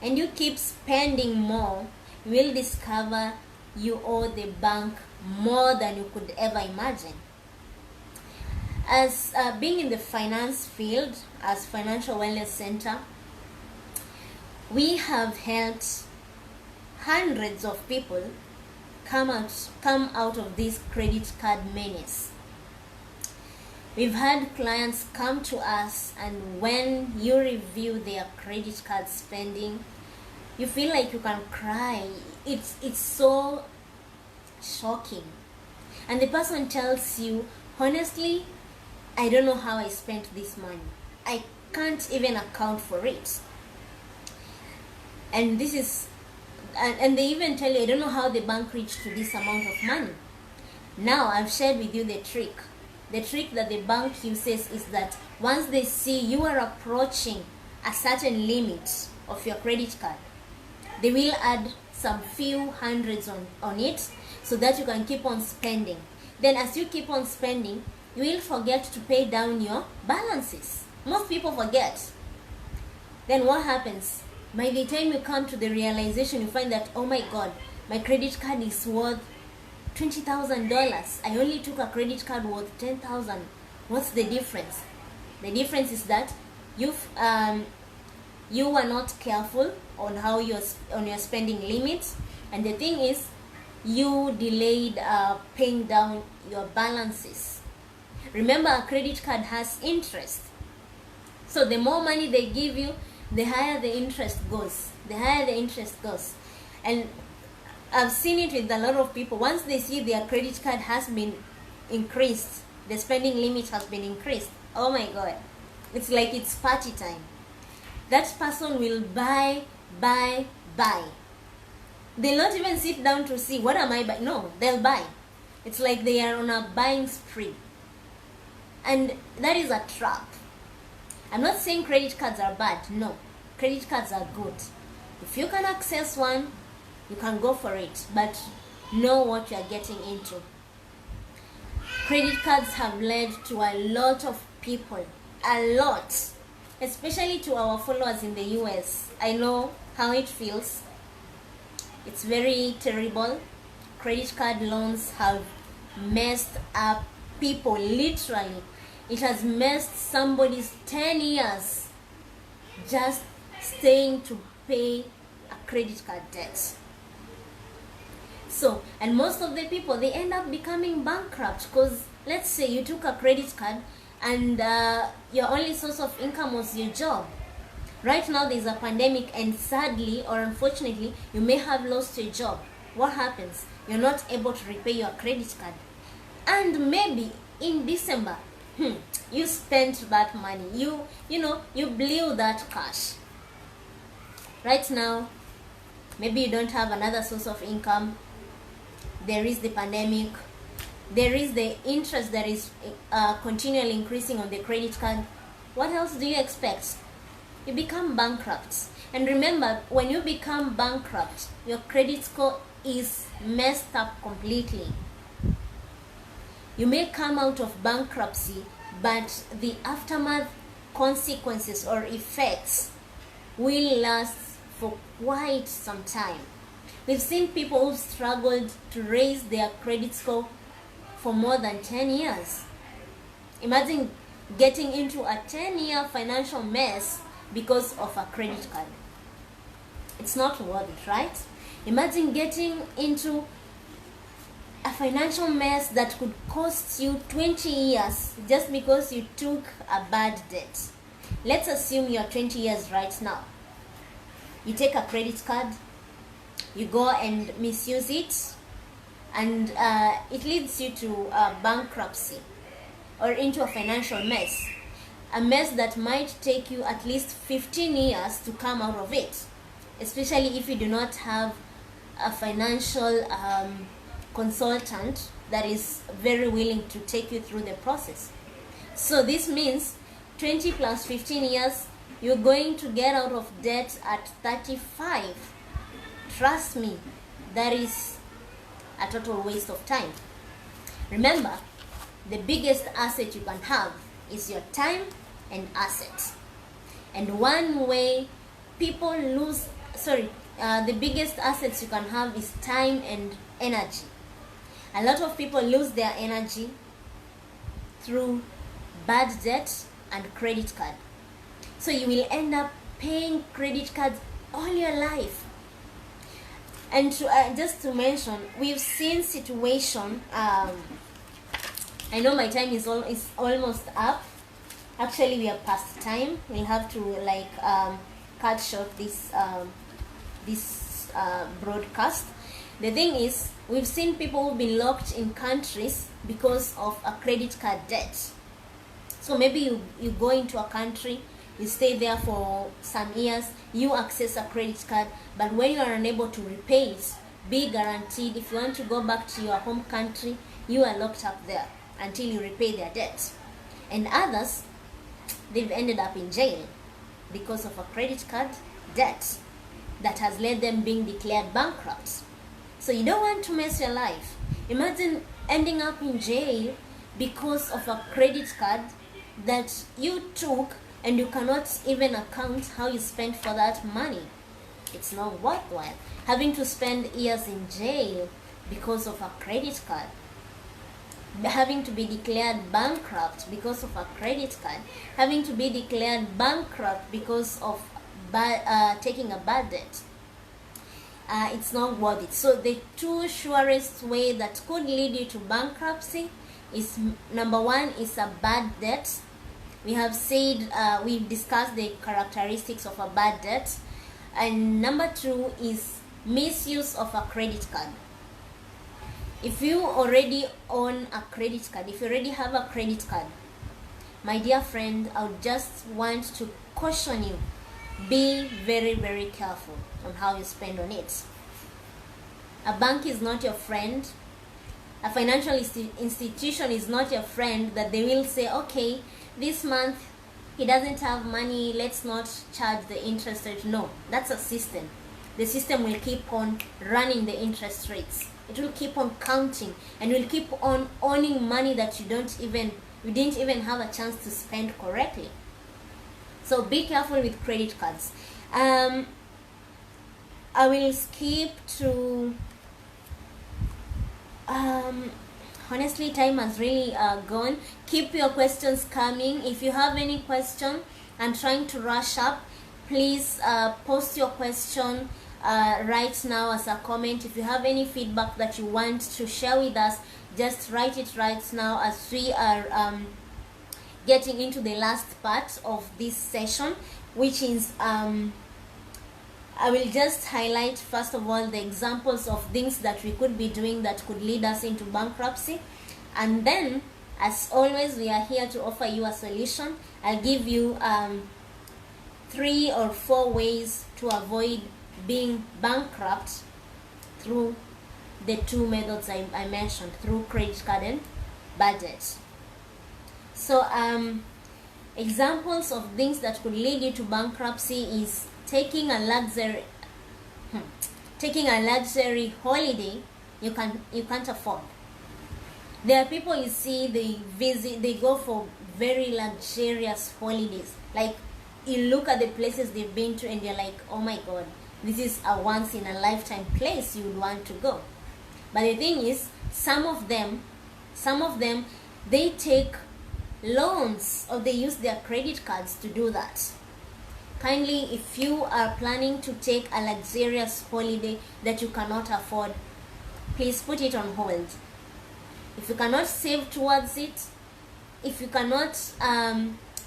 and you keep spending more, you will discover you owe the bank more than you could ever imagine. As being in the finance field, as Financial Wellness Center, we have helped hundreds of people come out of this credit card menace. We've had clients come to us, and when you review their credit card spending, you feel like you can cry. It's so shocking. And the person tells you, honestly, I don't know how I spent this money. I can't even account for it. And this is, and they even tell you, I don't know how the bank reached to this amount of money. Now I've shared with you the trick. The trick that the bank uses is that once they see you are approaching a certain limit of your credit card, they will add some few hundreds on it so that you can keep on spending. Then as you keep on spending, you will forget to pay down your balances. Most people forget. Then what happens? By the time you come to the realization, you find that, oh my God, my credit card is worth $20,000. I only took a credit card worth $10,000. What's the difference? The difference is that you were not careful on how on your spending limits, and the thing is, you delayed paying down your balances. Remember, a credit card has interest. So the more money they give you, the higher the interest goes. The higher the interest goes. And I've seen it with a lot of people. Once they see their credit card has been increased, the spending limit has been increased, oh my God, it's like it's party time. That person will buy. They'll not even sit down to see, what am I buying? No, they'll buy. It's like they are on a buying spree. And that is a trap. I'm not saying credit cards are bad. No, credit cards are good. If you can access one, you can go for it, but know what you are getting into. Credit cards have led to a lot of people, a lot, especially to our followers in the US. I know how it feels. It's very terrible. Credit card loans have messed up people, literally. It has messed somebody's 10 years just staying to pay a credit card debt. So, and most of the people, they end up becoming bankrupt because let's say you took a credit card and your only source of income was your job. Right now there's a pandemic, and sadly or unfortunately, you may have lost your job. What happens? You're not able to repay your credit card. And maybe in December, you spent that money. You blew that cash. Right now, maybe you don't have another source of income. There is the pandemic. There is the interest that is continually increasing on the credit card. What else do you expect? You become bankrupt. And remember, when you become bankrupt, your credit score is messed up completely. You may come out of bankruptcy, but the aftermath consequences or effects will last for quite some time. We've seen people who've struggled to raise their credit score for more than 10 years. Imagine getting into a 10-year financial mess because of a credit card. It's not worth it, right? Imagine getting into a financial mess that could cost you 20 years just because you took a bad debt. Let's assume you're 20 years right now. You take a credit card, you go and misuse it, and it leads you to bankruptcy or into a financial mess. A mess that might take you at least 15 years to come out of it, especially if you do not have a financial consultant that is very willing to take you through the process. So this means 20 plus 15 years, you're going to get out of debt at 35. Trust me, that is a total waste of time. Remember, the biggest asset you can have is your time and assets. And one way people lose, the biggest assets you can have is time and energy. A lot of people lose their energy through bad debt and credit card. So you will end up paying credit cards all your life. And just to mention, we've seen situation. I know my time is almost up. Actually, we are past time. We'll have to cut short this broadcast. The thing is, we've seen people who've been locked in countries because of a credit card debt. So maybe you go into a country, you stay there for some years, you access a credit card, but when you are unable to repay it, be guaranteed if you want to go back to your home country, you are locked up there until you repay their debt. And others, they've ended up in jail because of a credit card debt that has led them being declared bankrupt. So you don't want to mess your life. Imagine ending up in jail because of a credit card that you took and you cannot even account how you spent for that money. It's not worthwhile. Having to spend years in jail because of a credit card. Having to be declared bankrupt because of a credit card. Having to be declared bankrupt because of taking a bad debt, it's not worth it. So the two surest way that could lead you to bankruptcy is, number one is a bad debt. We have said, we've discussed the characteristics of a bad debt. And number two is misuse of a credit card. If you already own a credit card, if you already have a credit card, my dear friend, I would just want to caution you, be very, very careful on how you spend on it. A bank is not your friend. A financial institution is not your friend that they will say, okay, this month he doesn't have money, let's not charge the interest rate. No, that's a system. The system will keep on running the interest rates. It will keep on counting and will keep on owning money that you didn't even have a chance to spend correctly. So be careful with credit cards. I will skip to honestly, time has really gone. Keep your questions coming. If you have any question, I'm trying to rush up. Please post your question right now as a comment. If you have any feedback that you want to share with us, just write it right now as we are getting into the last part of this session, which is I will just highlight first of all the examples of things that we could be doing that could lead us into bankruptcy, and then as always we are here to offer you a solution. I'll give you 3 or 4 ways to avoid being bankrupt through the 2 methods I mentioned, through credit card and budget. So examples of things that could lead you to bankruptcy is taking a luxury holiday you can't afford. There are people you see, they go for very luxurious holidays. Like, you look at the places they've been to and you're like, oh my god, this is a once in a lifetime place you would want to go. But the thing is, some of them they take loans or they use their credit cards to do that. Kindly, if you are planning to take a luxurious holiday that you cannot afford, please put it on hold. If you cannot save towards it, if you cannot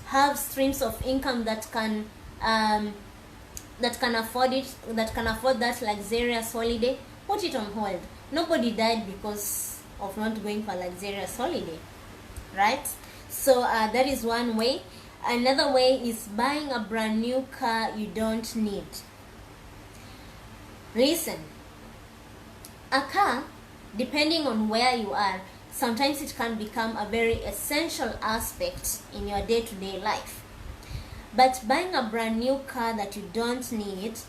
have streams of income that can afford it, that can afford that luxurious holiday, put it on hold. Nobody died because of not going for a luxurious holiday, right? So that is one way. Another way is buying a brand new car you don't need. Listen, a car, depending on where you are, sometimes it can become a very essential aspect in your day-to-day life. But buying a brand new car that you don't need,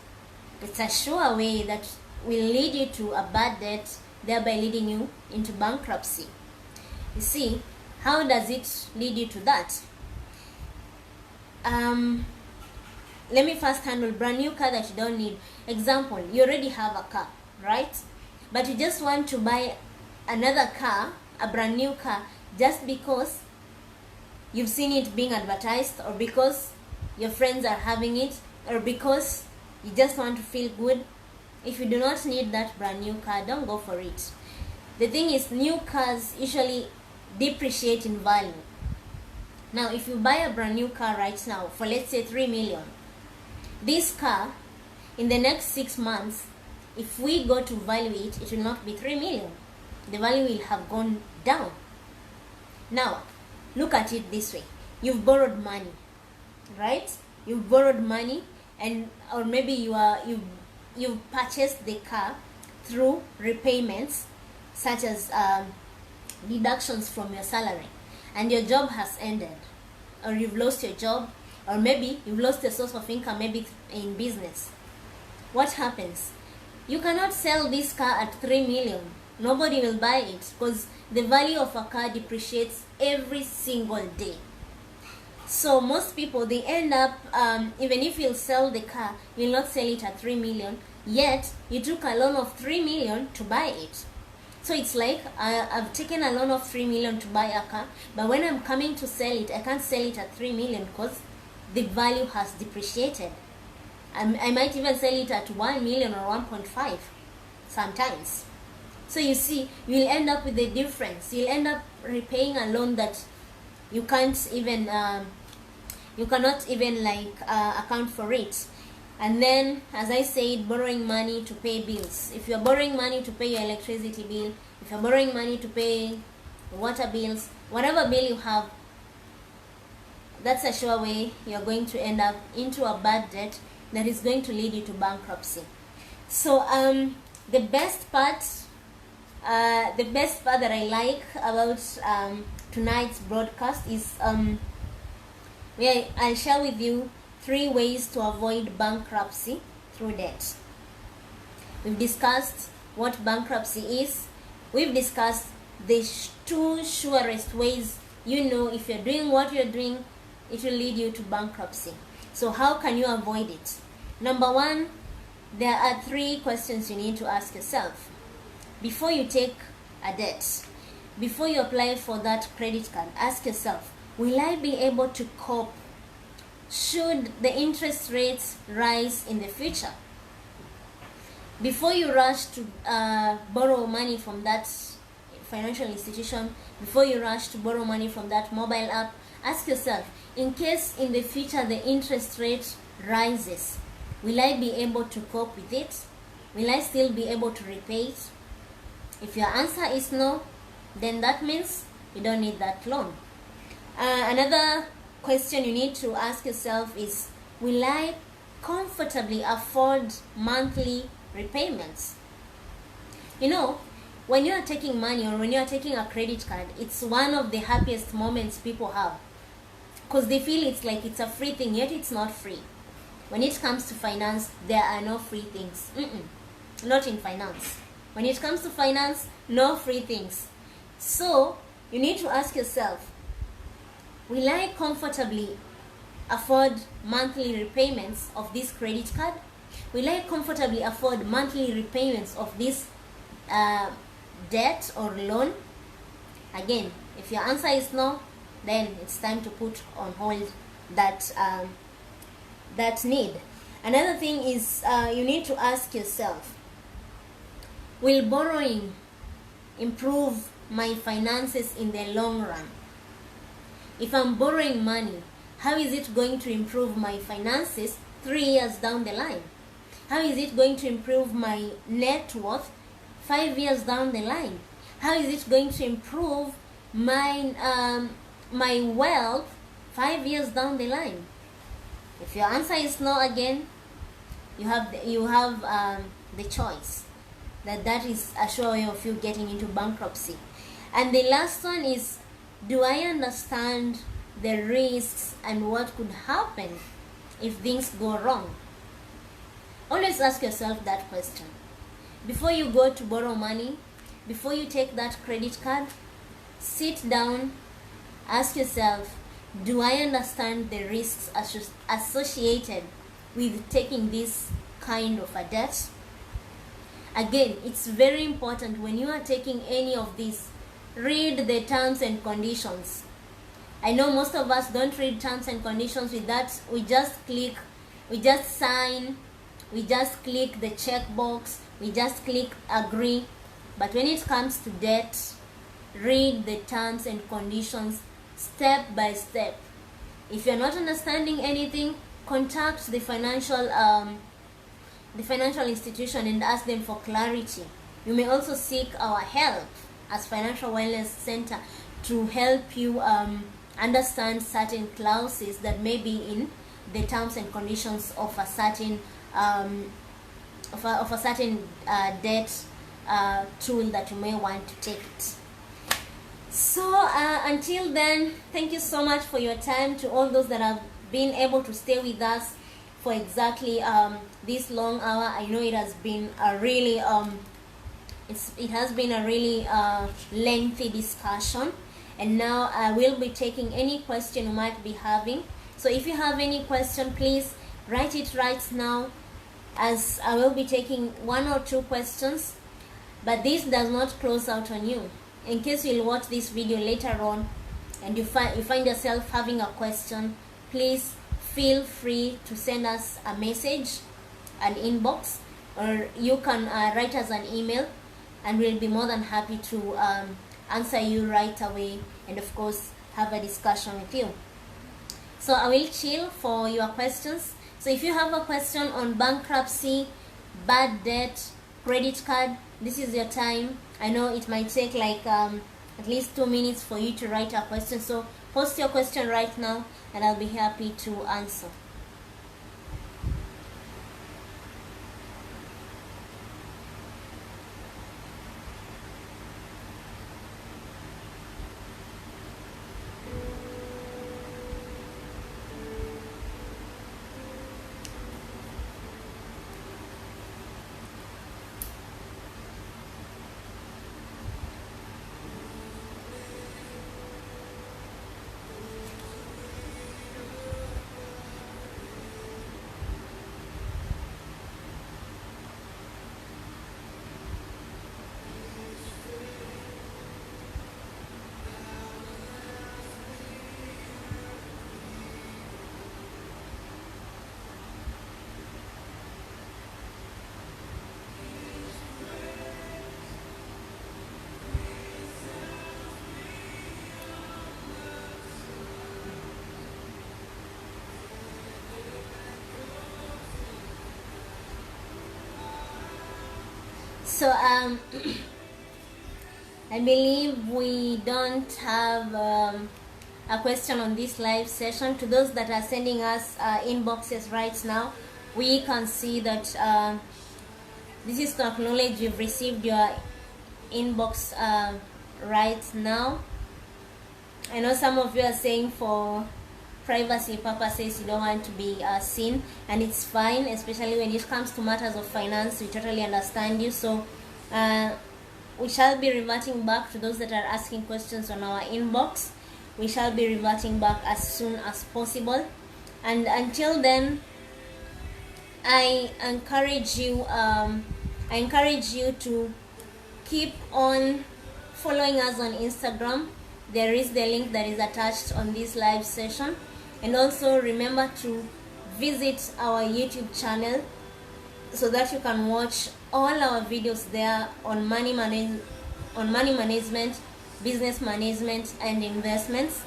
it's a sure way that will lead you to a bad debt, thereby leading you into bankruptcy. You see, how does it lead you to that? Let me first handle brand new car that you don't need. Example, you already have a car, right? But you just want to buy another car, a brand new car, just because you've seen it being advertised, or because your friends are having it, or because you just want to feel good. If you do not need that brand new car, don't go for it. The thing is, new cars usually depreciate in value. Now, if you buy a brand new car right now for, let's say, 3 million, this car, in the next 6 months, if we go to value it, it will not be 3 million. The value will have gone down. Now, look at it this way. You've borrowed money, right? You've borrowed money, or maybe you've purchased the car through repayments, such as deductions from your salary, and your job has ended, or you've lost your job, or maybe you've lost a source of income, maybe in business. What happens? You cannot sell this car at 3 million. Nobody will buy it because the value of a car depreciates every single day. So most people, they end up, even if you'll sell the car, you'll not sell it at 3 million, yet you took a loan of 3 million to buy it. So it's like, I've taken a loan of 3 million to buy a car, but when I'm coming to sell it, I can't sell it at 3 million because the value has depreciated. I might even sell it at 1 million or 1.5 sometimes. So you see, you'll end up with the difference. You'll end up repaying a loan that you can't even you cannot even account for it. And then, as I said, borrowing money to pay bills. If you're borrowing money to pay your electricity bill, if you're borrowing money to pay water bills, whatever bill you have, that's a sure way you're going to end up into a bad debt that is going to lead you to bankruptcy. So the best part that I like about tonight's broadcast is where I'll share with you 3 ways to avoid bankruptcy through debt. We've discussed what bankruptcy is. We've discussed the 2 surest ways if you're doing what you're doing, it will lead you to bankruptcy. So how can you avoid it? Number 1, there are 3 questions you need to ask yourself. Before you take a debt, before you apply for that credit card, ask yourself, will I be able to cope should the interest rates rise in the future? Before you rush to borrow money from that financial institution, before you rush to borrow money from that mobile app, ask yourself, in case in the future the interest rate rises, will I be able to cope with it? Will I still be able to repay it? If your answer is no, then that means you don't need that loan. Another question you need to ask yourself is, will I comfortably afford monthly repayments? When you are taking money or when you are taking a credit card, it's one of the happiest moments people have, because they feel it's like it's a free thing, yet it's not free. When it comes to finance, there are no free things. Not in finance. When it comes to finance, no free things. So you need to ask yourself, will I comfortably afford monthly repayments of this credit card? Will I comfortably afford monthly repayments of this debt or loan? Again, if your answer is no, then it's time to put on hold that need. Another thing is you need to ask yourself, will borrowing improve my finances in the long run? If I'm borrowing money, how is it going to improve my finances 3 years down the line? How is it going to improve my net worth 5 years down the line? How is it going to improve my wealth 5 years down the line? If your answer is no, again, you have the choice. That is a sure way of you getting into bankruptcy. And the last one is, do I understand the risks and what could happen if things go wrong? Always ask yourself that question. Before you go to borrow money, before you take that credit card, sit down, ask yourself, do I understand the risks associated with taking this kind of a debt? Again, it's very important when you are taking any of these, read the terms and conditions. I know most of us don't read terms and conditions. With that, we just click, we just sign, we just click the checkbox, we just click agree. But when it comes to debt, read the terms and conditions step by step. If you're not understanding anything, contact the financial institution and ask them for clarity. You may also seek our help as Financial Wellness Center to help you understand certain clauses that may be in the terms and conditions of a certain debt tool that you may want to take it. So until then, thank you so much for your time. To all those that have been able to stay with us for exactly this long hour, I know it has been a really lengthy discussion, and now I will be taking any question you might be having. So if you have any question, please write it right now, as I will be taking 1 or 2 questions, but this does not close out on you. In case you'll watch this video later on and you find yourself having a question, please feel free to send us a message an inbox, or you can write us an email, and we'll be more than happy to answer you right away, and of course have a discussion with you. So I will chill for your questions. So if you have a question on bankruptcy, bad debt, credit card, this is your time. I know it might take like at least 2 minutes for you to write a question. So post your question right now and I'll be happy to answer. So I believe we don't have a question on this live session. To those that are sending us inboxes right now, we can see that this is to acknowledge you've received your inbox right now. I know some of you are saying for privacy purposes you don't want to be seen, and it's fine, especially when it comes to matters of finance. We totally understand you. So we shall be reverting back to those that are asking questions on our inbox. We shall be reverting back as soon as possible, and until then I encourage you to keep on following us on Instagram. There is the link that is attached on this live session. And also remember to visit our YouTube channel so that you can watch all our videos there on money management, business management, and investments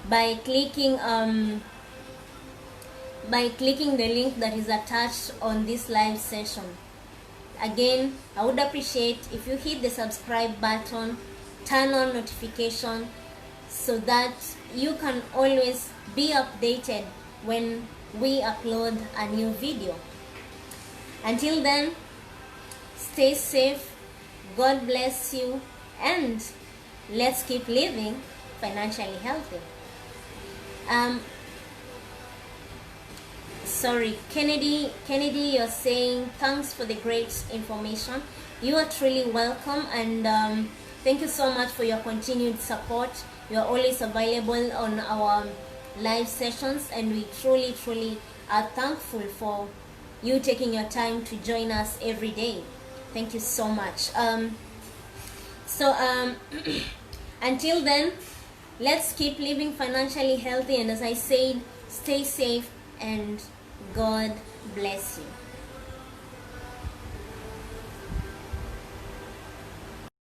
by clicking the link that is attached on this live session. Again, I would appreciate if you hit the subscribe button, turn on notification, so that you can always be updated when we upload a new video. Until then, stay safe, God bless you, and let's keep living financially healthy. Sorry, Kennedy, you're saying thanks for the great information. You are truly welcome, and thank you so much for your continued support. You are always available on our live sessions, and we truly are thankful for you taking your time to join us every day. Thank you so much. Until then, let's keep living financially healthy, and as I said, stay safe and God bless you.